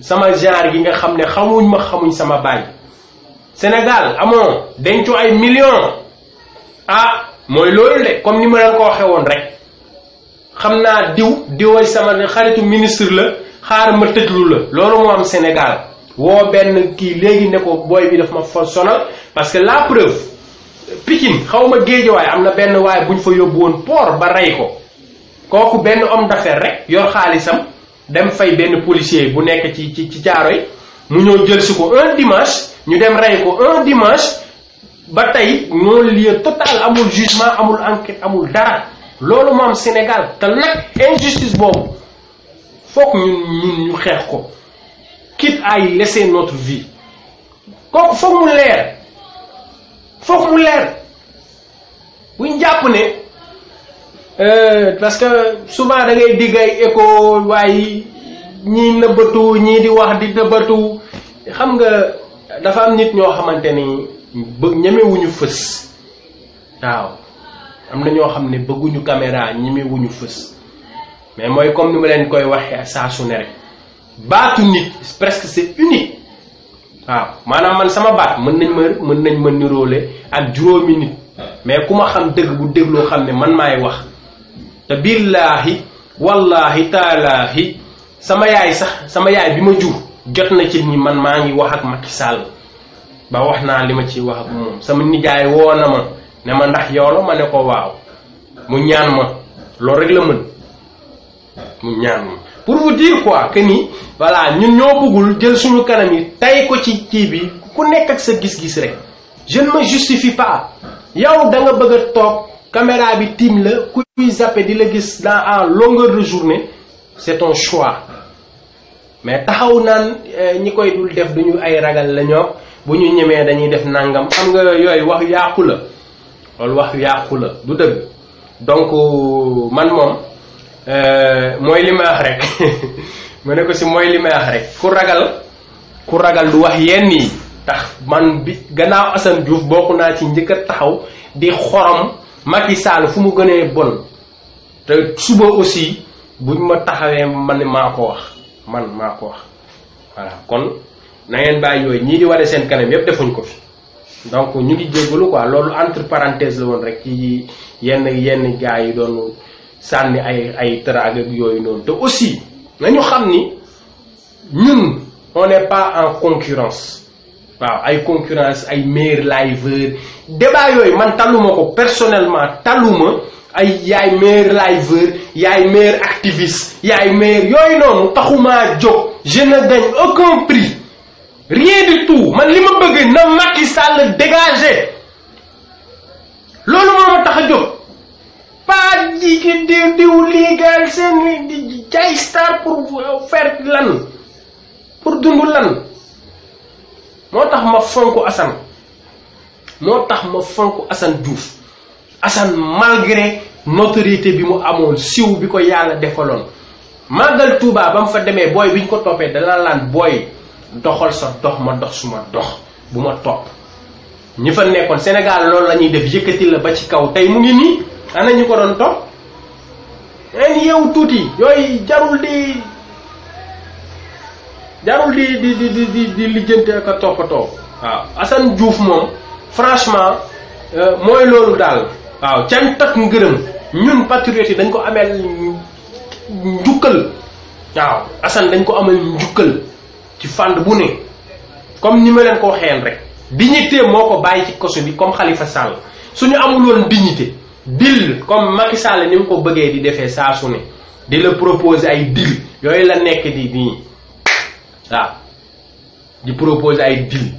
sama genre gi nga xam ne xamuñ sama baay Sénégal amoo dencu ay millions ah mooy loolu de comme ni ma leen ko waxee woon rek xam naa diway sama xaritu ministre la xaar ma tëjlu la loolu moo am Sénégal woo benn kii léegi ne ko booy bi daf ma fa sonal parce que la preuve Pikine xaw ma Géejawaay am na benn waay buñ fa yóbbu woon port ba rey ko kooku benn homme d'affaires rek yor xaalisam dem fay benn policier bu nekk ci Caaroy mu ñëw jël si ko un dimanche ñu dem rey ko un dimanche ba tey non-lieu total amul jugement amul enquête amul dara loolu moo am Sénégal te nag injustice boobu foog ñu xeex ko quitte à y laisser notre vie kooku foog mu leer buñ jàpp ne parce que souvent da ngay digg ay écho waaye ñii nëbbatu ñii di wax di nëbbatu xam nga dafa am nit ñoo xamante ni ñemewuñu fës waaw am na ñoo xam ne bëgguñu caméra ñemewuñu fës mais mooy comme ni ma leen koy waxee saa su ne rek baatu nit presque c'est unique waaw maanaam man sama baat mën nañ ma niroole ak juróomi nit mais ku ma xam dëgg bu dégloo xam ne man maay wax te billaahi wallaahi taalaahi sama yaay bi ma jur jot na ci ni man maa ngi wax ak Macky Sall ba wax naa li ma ci wax ak moom sama nijaay woo na ma ne ma ndax yow la ma ne ko waaw mu ñaan ma loolu rek la mën mu ñaan ma pour vous dire quoi que ni voilà ñun ñoo bëggul jël suñu kanam yi tay ko ci kii bi ku nekk ak sa gis-gis rek je ne me justifie pas yow da nga bëgg a toog caméra bi tiim la kuy zappé di la gis en longueur de journée c'est ton choix mais taxaw naan ñi koy dul def duñu ay ragal la ñoo bu ñu ñemee dañuy def nangam xam nga yooyu wax yàqu la loolu wax yàqu la du dëgg donc man moom mooy li may wax rek ma ne ko si mooy li may wax rek ku ragal du wax yenn yi tax man bi gannaaw Assane Diouf bokk naa ci njëkk a taxaw di xorom Macky Sall fu mu gënee bon te suba aussi buñ ma taxawee man maa ko wax voilà kon na ngeen bàyyi yooyu ñii di waree seen kanam yépp defuñ ko fi donc ñu ngi jéggalu quoi loolu entre parenthèse la woon rek ci yenn gars yi doon sànni ay teraanga ak yooyu noonu te aussi nañu xam ni ñun on n'est pas en concurrence waaw ay concurrence ay meilleurs liveurs débat yooyu man taluma ko personnellement taluma ay yaay meilleur liveur yaay meilleur activiste yaay meilleur yooyu noonu taxumaa jóg je ne gagne aucun prix rien du tout man li ma bëgg na Macky Sall dégager loolu moo ma tax a jóg pas ji diw légal seen di jaay star pour faire lan pour dund lan moo tax ma fonk Assane Diouf Assane malgré notoriété bi mu amoon siw bi ko yàlla defaloon màggal Touba ba mu fa demee booy bi ñu ko toppee dana laan booy doxal sa dox ma dox suma dox bu ma topp ñi fa nekkoon Sénégal loolu la ñuy def yëkkati la ba ci kaw tey mu ngi nii ana ñu ko doon topp leen yow tuuti yooyu jarul di lijjante ak a toppatoo waaw Assane Diouf moom franchement mooy loolu daal waaw cant ak ngërëm ñun patriotes yi dañ ko ameel njukkal waaw Assane dañ ko ameel njukkal ci fànn bu ne comme ni ma leen ko waxeen rek dignité moo ko bàyyi ci koso bi comme Khalifa Sall suñu amuloon dignité dil comme Macky Sall ni mu ko bëggee di defee saa su ne di la proposer ay dil yooyu la nekk di nii waaw di proposer ay dil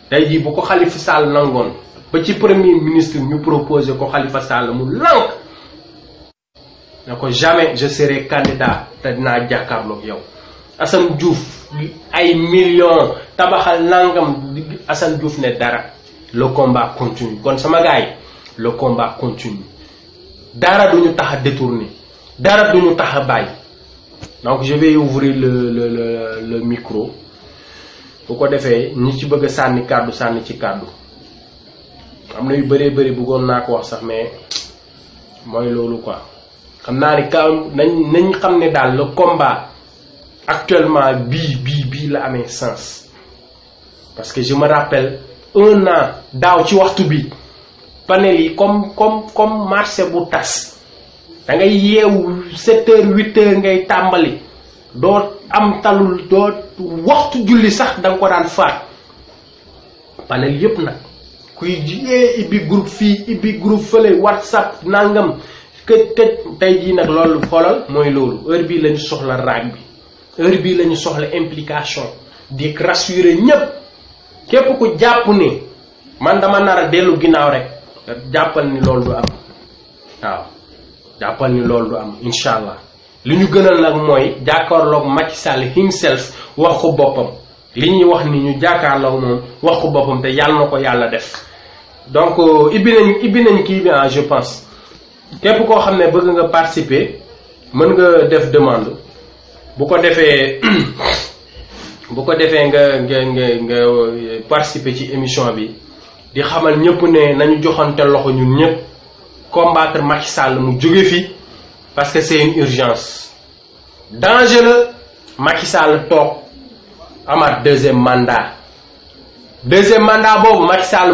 tey jii bu ko Khalifa Sall nangoon ba ci premier ministre ñu proposer ko Khalifa Sall mu lank na ko jamais je serai candidat te dinaa jàkkaarloog yow Assane Diouf ay millions tabaxal nangam Assane Diouf ne dara le combat continue kon sama gars yi le combat continue dara duñu tax a détourner dara duñu tax a bàyyi donc je vais ouvrir le micro bu ko defee ñi ci bëgg a sànni ci kàddu am na yu bëree bëri bëggoon naa ko wax sax mais mooy loolu quoi xam naa ni kaw nañ xam ne daal le combat actuellement bii la amee sens parce que je me rappelle 1 an daaw ci waxtu bi panel yi comme marché bu tas da ngay yeewu 7 heures 8 heures ngay tàmbali doo am talul doo waxtu julli sax da nga ko daan faat panel yëpp nag kuy ibbi groupe fii ibbi groupe fële WhatsApp nangam këj tey jii nag loolu xoolal mooy loolu heure bii la ñu soxla raag bi heure bii la ñu soxla implication di rassurer ñépp képp ku jàpp ni man dama nar a dellu ginnaaw rek jàppal ni loolu du am waaw jàppal ni loolu du am incha allah li ñu gënal nag mooy jàkkaarloog Macky Sall himself wax ko boppam li ñuy wax ni ñu jàkkaarloog moom wax ko boppam te yàlla na ko yàlla def donc ibbi nañ kii bi je pense képp koo xam ne bëgg nga participer mën nga def demande bu ko defee nga participer ci émission bi di xamal ñëpp ne nañu joxante loxo ñun ñëpp combattre Macky Sall mu jóge fi parce que c'est une urgence dangereux Macky Sall toog amaat deuxième mandat boobu Macky Sall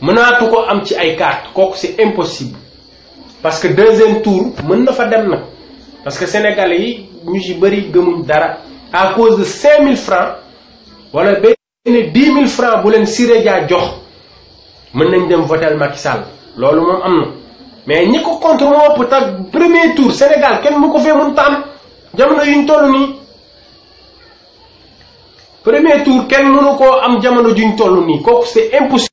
mënaatu ko am ci ay carte kooku c'est impossible parce que deuxième tour mën na fa dem nag parce que sénégalais yi ñu ci bëri gëmuñ dara à cause de 5000 francs wala benn 10 000 francs bu leen Siré Dia jox mën nañ dem voter Macky Sall loolu moom am na mais ñi ko contre moo ëpp tax premier tour Sénégal kenn mu ko fee mun tànn jamono yuñ toll nii premier tour kenn mënu koo am jamono juñ toll nii kooku c'est impossible.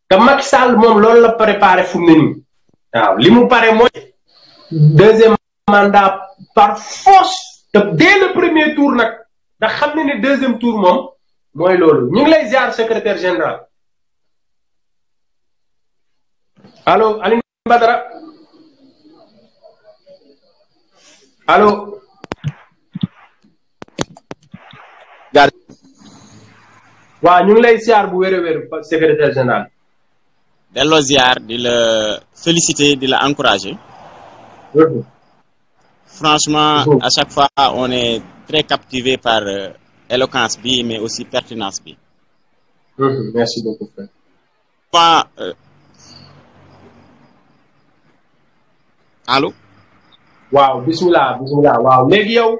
te Macky Sall moom loolu la préparé fu mu ne nii waaw li mu pare mooy deuxième mandat par force te dès le premier tour nag ndax xam ne ne deuxième tour moom mooy loolu ñu ngi lay ziar secrétaire général allo Alioune Badara allo. waaw ñu ngi lay ziar bu wér a wér secrétaire général. delloo ziar di la féliciter di la encourager. Franchement, à chaque fois on est très captivé par éloquence bi mais aussi pertinence bi. Merci beaucoup frère. Allô. waaw bismillah waaw léegi yow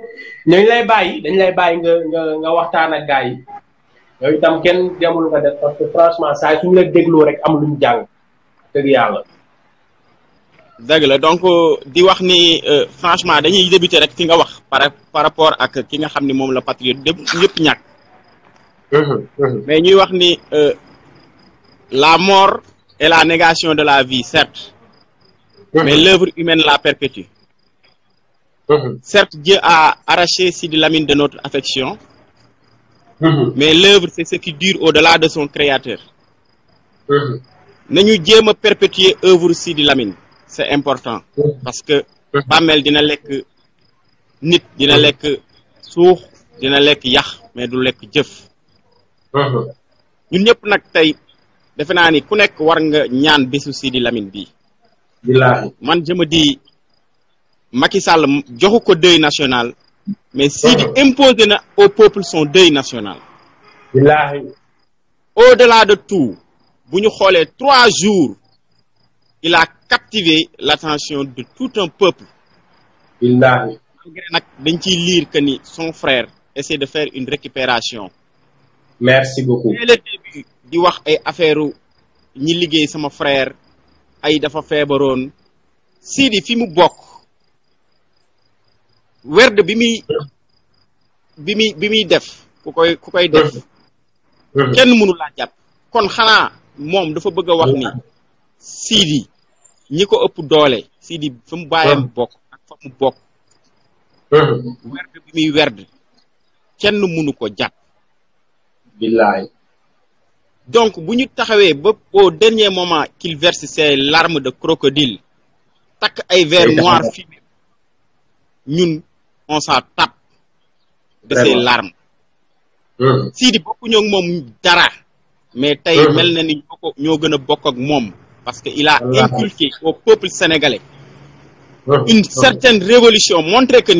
dañ lay bàyyi nga waxtaan ak gars yi. yow itam kenn demul nga def parce que franchement saa suñu la dégloo rek am lu ñu jàng dëgg yàlla. dëgg la donc di wax ni franchement dañuy débuter rek fi nga wax par rapport ak ki nga xam ni moom la patriote yëpp ñàkk. mais ñuy wax ni la mort est la négation de la vie certes. mais l'œuvre humaine la perpétue. Certes Dieu a arraché Sidi Lamine de notre affection. Mais l'œuvre, c'est ce qui dure au-delà de son créateur. Nous devons perpétuer l'œuvre Sidi Lamine. C'est important. Parce que Bamel dina lek nit, dina lek soux, dina lek yah, mais du lek jëf. Ñun ñëpp nak tay defe naa ni ku nekk war nga ñaan bésu Sidi Lamine bi. Man je me dis Macky Sall joxu ko deuil national. Mais Sidi impose au peuple son deuil national. Au-delà de tout, bu ñu xoolee 3 jours, il a captivé l'attention de tout un peuple. Malgré nag dañ ciy lire que ni son frère essaie de faire une récupération. Merci beaucoup. Dès le début di wax ay affaire ñi liggéey sama frère ay dafa feebaroon Sidi fi mu bokk. werd bi muy def ku koy def kenn mënu laa jàpp kon xanaa moom dafa bëgg a wax ni Sidi ñi ko ëpp doole Sidi fa mu bàyyam bokk ak fa mu bokk werd bi muy werd kenn mënu ko jàpp billahi donc bu ñu taxawee ba au dernier moment qu'il verse ses larmes de crocodile takk ay verre noir fumé ñun on s'en tape de ses larmes. Sidi bokku ñok mom dara mais tay mel na ni ñoo gëna bokk ak mom parce que il a inculqué au peuple sénégalais une certaine révolution, montrer que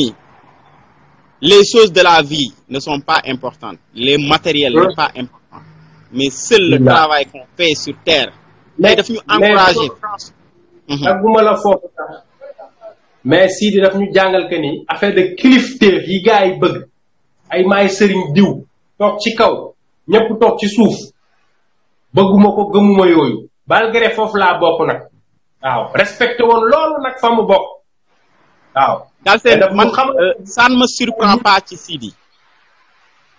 les choses de la vie ne sont pas importantes, les matériels ne sont pas importants, mais seul le travail qu'on fait sur terre. Mais daf ñu encourager. Dagguma la foofu sax mais Sidi daf ñu jàngal que ni affaire de kilifteef yi gars yi bëgg ay maay sëriñ diw toog ci kaw ñëpp toog ci suuf bëgguma ko gëmuma yooyu malgré foofu laa bokk nag waaw respecté woon loolu nag fa mu bokk waaw. Galsen man ça ne me surprend pas ci Sidi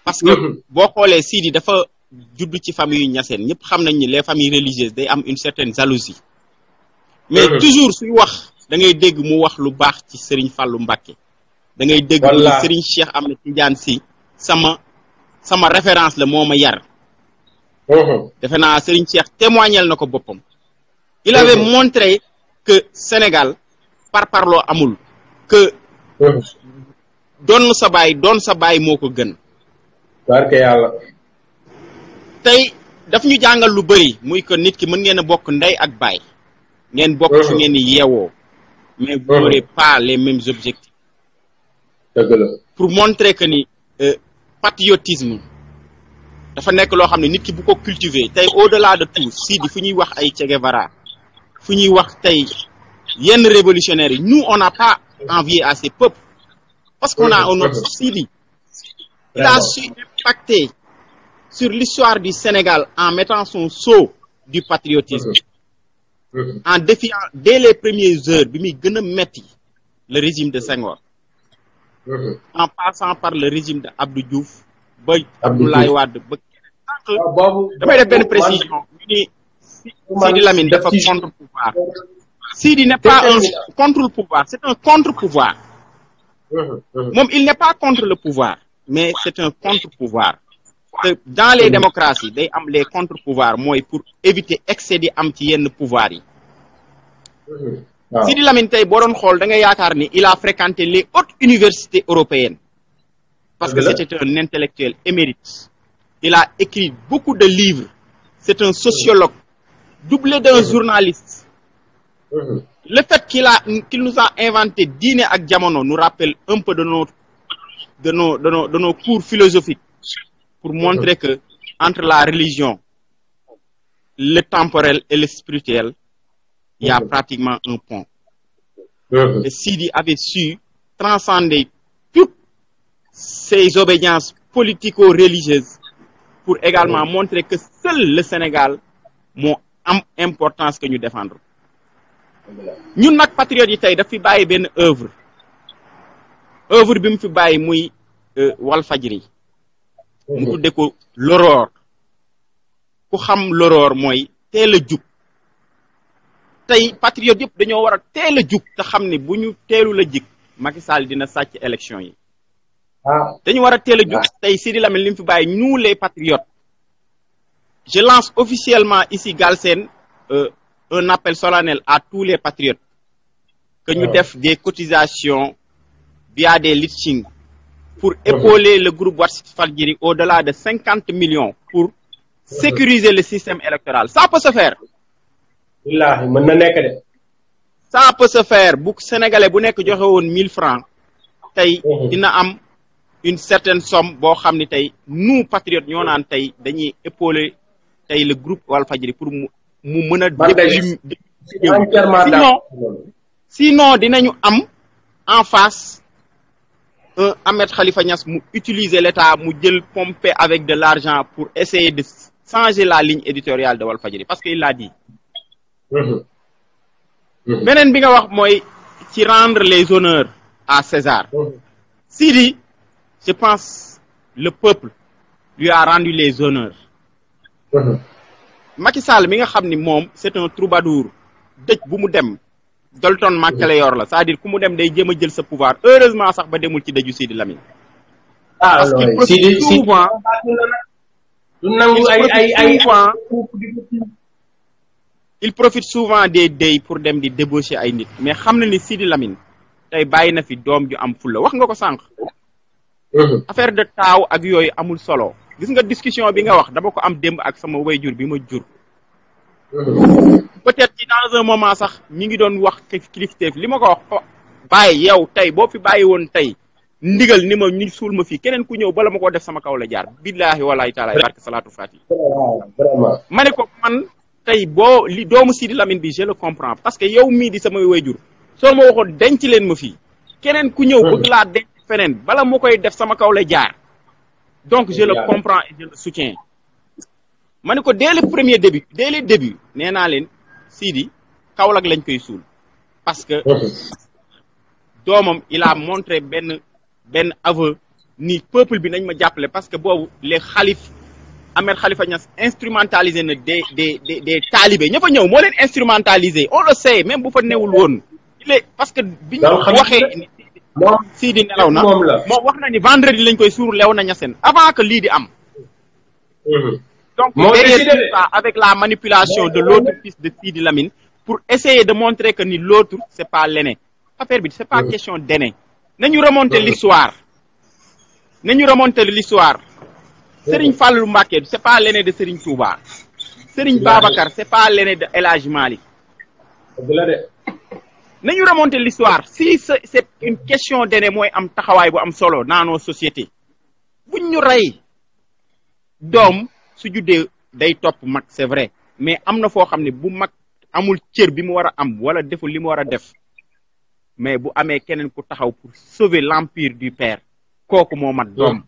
parce que boo xoolee Sidi dafa judd ci famille yu ñaseen ñëpp xam nañ ni les familles religieuses day am une certaine jalousie mais toujours suy wax da ngay dégg mu wax lu baax ci Serigne Fallou Mbacké da ngay dégg ni Serigne Cheikh Ahmed Tidiane Sy sama référence la moo ma yar defe naa Serigne Cheikh témoignel na ko boppam il avait montré que Sénégal parparloo amul que doon sa baay moo ko gën barke yàlla tey daf ñu jàngal lu bëri muy que nit ki mën ngeen a bokk ndey ak baay ngeen bokk fi ngeen ni yeewoo mais vous n'aurez pas les mêmes objectifs. dëgg la pour montrer que ni patriotisme dafa nekk loo xam ne nit ki bu ko cultiver tey au-delà de tout Sidi fu ñuy wax ay Che Guevara fu ñuy wax tey yenn révolutionnaires yi nous on n'a pas envié à ces peuples parce qu'on a un autre Sidi il a su impacter sur l'histoire du Sénégal en mettant son sceau du patriotisme en défiant dès les premières heures bi muy gën a metti le régime de Senghor en passant par le régime de Abdou Diouf ba Abdoulaye Wade ba damay def benn précision ñu ni Sidi Lamine dafa contre-pouvoir Sidi n'est pas un contre-pouvoir c'est un contre-pouvoir moom il n'est pas contre le pouvoir mais c'est un contre-pouvoir dans les démocraties day am les contre-pouvoirs mooy pour éviter excès di am ci yenn pouvoir yi Sidi Lamine tey boo doon xool da nga yaakaar ni il a fréquenté les hautes universités européennes parce que c'était un intellectuel émérite il a écrit beaucoup de livres c'est un sociologue doublé d'un journaliste le fait qu'il nous a inventé diine ak jamono nous rappelle un peu de nos cours philosophiques pour montrer que entre la religion, le temporel et le spirituel, il y a pratiquement un pont. Et Sidi avait su transcender toutes ces obédiences politico-religieuses pour également montrer que seul le Sénégal a une importance que nous défendons. Nous, nos patriotes, nous avons fait une œuvre. Œuvre que nous avons fait Walfadjri. mu tudde ko l'aurore ku xam l'aurore mooy teel a jug tey patriote yëpp dañoo war a teel a jug te xam ne bu ñu teelu la jig Macky Sall dina sàcc élection yi dañu war a teel a jug tey Sidi Lamine li mu fi bàyyi nous les patriotes je lance officiellement ici Galsen un appel solennel à tous les patriotes que ñu def des cotisations via des listings pour épauler le groupe Walfadjri au-delà de 50 millions pour sécuriser le système électoral. Ça peut se faire. Ça peut se faire. Bu Sénégalais bu nekk joxe woon 1000 francs tey dina am une certaine somme boo xam ne tey nous patriotes ñoo naan tey dañuy épauler tey le groupe Walfadjri pour mu mën a sinon dinañu am en face Ahmed Khalifa Niass mu utiliser l'État mu jël pomper avec de l'argent pour essayer de changer la ligne éditoriale de Walfadjri parce qu'il l'a dit. beneen bi nga wax mooy ci rendre les honneurs à César. Sidi, je pense le peuple lui a rendu les honneurs. Macky Sall mi nga xam ni moom c'est un troubadour dëj bu mu dem. Dalton Mackeleyor la c'est-à-dire ku mu dem day jéem a jël sa pouvoir heureusement sax ba demul ci dëju Sidi Lamine. parce qu'il profite souvent il profite souvent des deuils pour dem di débaucher ay nit mais xam na ni Sidi Lamine tey bàyyi na fi doom ju am fulla wax nga ko sànq. affaire de taaw ak yooyu amul solo gis nga discussion bi nga wax dama ko am démb ak sama wayjur bi ma jur. peut-être ci dans un moment sax mi ngi doon wax kilifteef li ma ko wax bàyyi yow tey boo fi bàyyi woon tey ndigal ni ma ñu suul ma fii keneen ku ñëw bala ma koo def sama kaw la jaar billaahi walaahi taala barke salaatu faati vraiment ma ne ko man tey boo li doomu Sidi Lamine bi je le comprends parce que yow mii di sama wayjur soo ma waxoon denc leen ma fii keneen ku ñëw bëgg laa denc feneen bala moo koy def sama kaw la jaar donc je le comprends et je le soutiens ma ne ko dès le premier début dès les débuts nee naa leen Sidi Kaolack lañ koy suul parce que doomam il a montré benn aveu ni peuple bi nañ ma jàppale parce que boobu les xalif Ahmed Khalifa Niass instrumentalisé na des talibés ña fa ñëw moo leen instrumentalisé on le sait même bu fa newul woon il est parce que biñu waxee Sidi nelaw na moom wax na ni vendredi lañ koy suur lew na Niassène avant que lii di am donc derrière tout ça avec la manipulation de l'autre fils de Sidi Lamine pour essayer de montrer que ni l'autre c'est pas l'aîné affaire bi c'est pas question d'aîné nañu remonter l'histoire Serigne Fallou Mbacké c'est pas l'aîné de Serigne Touba Serigne Babacar c'est pas l'aîné de El Hadj Malick nañu remonter l'histoire si c'est une question d'aîné mooy am taxawaay bu am solo dans nos sociétés buñ ñu rey doom su juddee day topp mag c'est vrai mais am na foo xam ne bu mag amul cër bi mu war a am wala deful li mu war a def mais bu amee keneen ku taxaw pour sauver l'empire du père kooku moo mat doom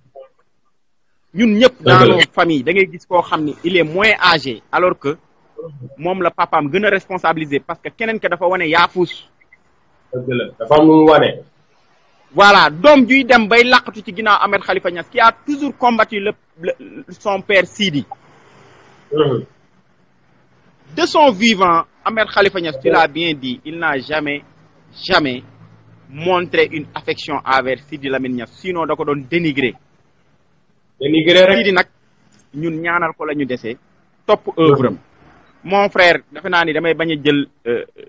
ñun ñëpp dans nos familles da ngay gis koo xam ni il est moins âgé alors que moom la papaam gën a responsabilisé parce que keneen ke dafa wane yaafus dafa am lu mu wane voilà doom juy dem bay laqatu ci ginnaaw Ahmed Khalifa Niass qui a toujours combattu son père Sidi de son vivant Ahmed Khalifa Niass tu l'as bien dit il n'a jamais montré une affection envers Sidi Lamine Niass sinon da ko doon dénigrer rek Sidi nag ñun ñaanal ko la ñu desee topp œuvre am mon frère defe naa ni damay bañ a jël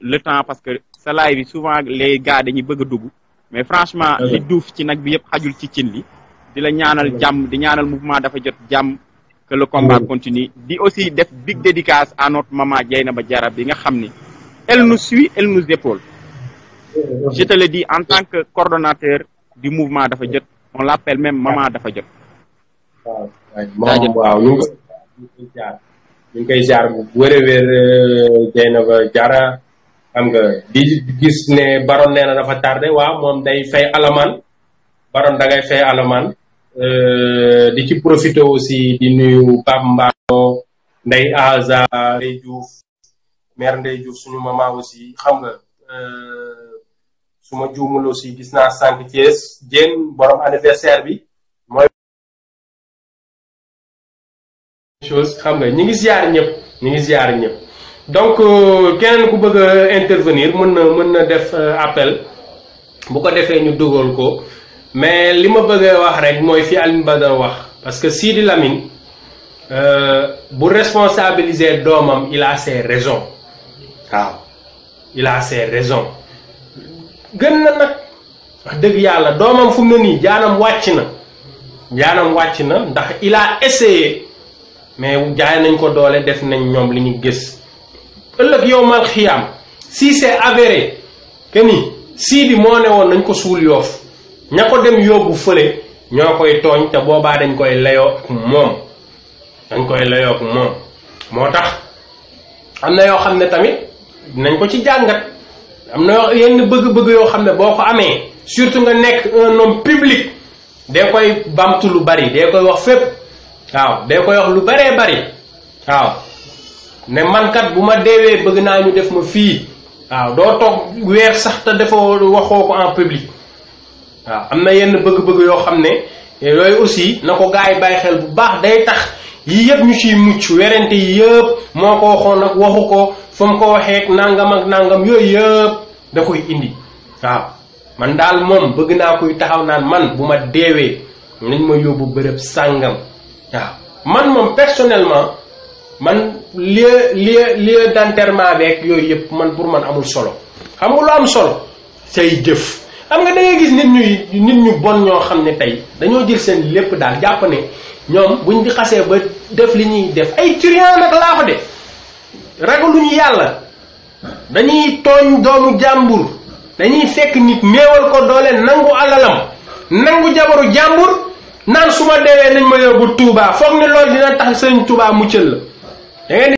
le temps parce que sa live bi souvent les gars dañuy bëgg a dugg mais franchement li duuf ci nag bi yëpp xajul ci cin li di la ñaanal jàmm di ñaanal mouvement dafa jot jàmm que le combat continue di aussi def big dédicace à notre maman Dieynaba Diarra bi nga xam ni elle nous suit elle nous épaule je te le dis en tant que coordonnateur du mouvement dafa jot on l'appelle même maman dafa jot waaw ñu ngi koy jaar bu wér a wér Dieynaba Diarra xam nga di gis ne Baron nee na dafa tardé waaw moom day fay alamaan Baron da ngay fay alamaan di ci profité aussi di nuyu Pape Mbao Ndeye Aza Ndeye Diouf mère Ndeye Diouf suñu maman aussi xam nga su ma juumul aussi gis naa sànq Thiès Diène borom anniversaire bi mooy chose xam nga ñi ngi ziar ñëpp donc keneen ku bëgg a intervenir mën na def appel bu ko defee ñu dugal ko mais li ma bëgg a wax rek mooy fi Alioune Badara wax parce que Sidi Lamine bu responsabiliser doomam il a ses raisons waaw il a ses raisons gën na nag wax dëgg yàlla doomam fu mu ne nii jaanam wàcc na ndax il a essayé mais jaay nañ ko doole def nañ ñoom li ñu gis ëllëg yow mal xiyaam si c'est avéré que ni Sidi moo ne woon nañ ko suul Yoff ña ko dem yóbbu fële ñoo koy tooñ te boobaa dañ koy layoo ak moom moo tax am na yoo xam ne tamit nañ ko ci jàngat am na yenn bëgg-bëgg yoo xam ne boo ko amee surtout nga nekk un homme public dee koy bamtu lu bari dee koy wax fépp waaw dee koy wax lu baree bari waaw ne mankat bu ma deewee bëgg naa ñu def ma fii waaw doo toog weer sax te defoo waxoo ko en public waaw am na yenn bëgg-bëgg yoo xam ne yooyu aussi na ko gars yi bàyyi xel bu baax day tax yii yëpp ñu ciy mucc werante yi yëpp moo ko waxoon ak waxu ko fa mu ko waxee nangam ak nangam yooyu yëpp da koy indi waaw man daal moom bëgg naa koy taxaw naan man bu ma deewee nañ ma yóbbu bërëb sàngam waaw man moom personnellement man lieu d'enterrement beeg yooyu yëpp man pour man amul solo xam nga lu am solo say jëf xam nga da ngay gis nit ñu bon ñoo xam ne tey dañoo jël seen lépp daal jàpp ne ñoom buñ di xasee ba def li ñuy def ay turian nag laa ko de ragaluñu yàlla dañuy tooñ doomu jàmbur dañuy fekk nit néewal ko doole nangu alalam nangu jabaru jàmbur naan su ma deewee nañ ma yóbbu Touba foog ni loolu dina tax sëñ Touba muccal la da ngeen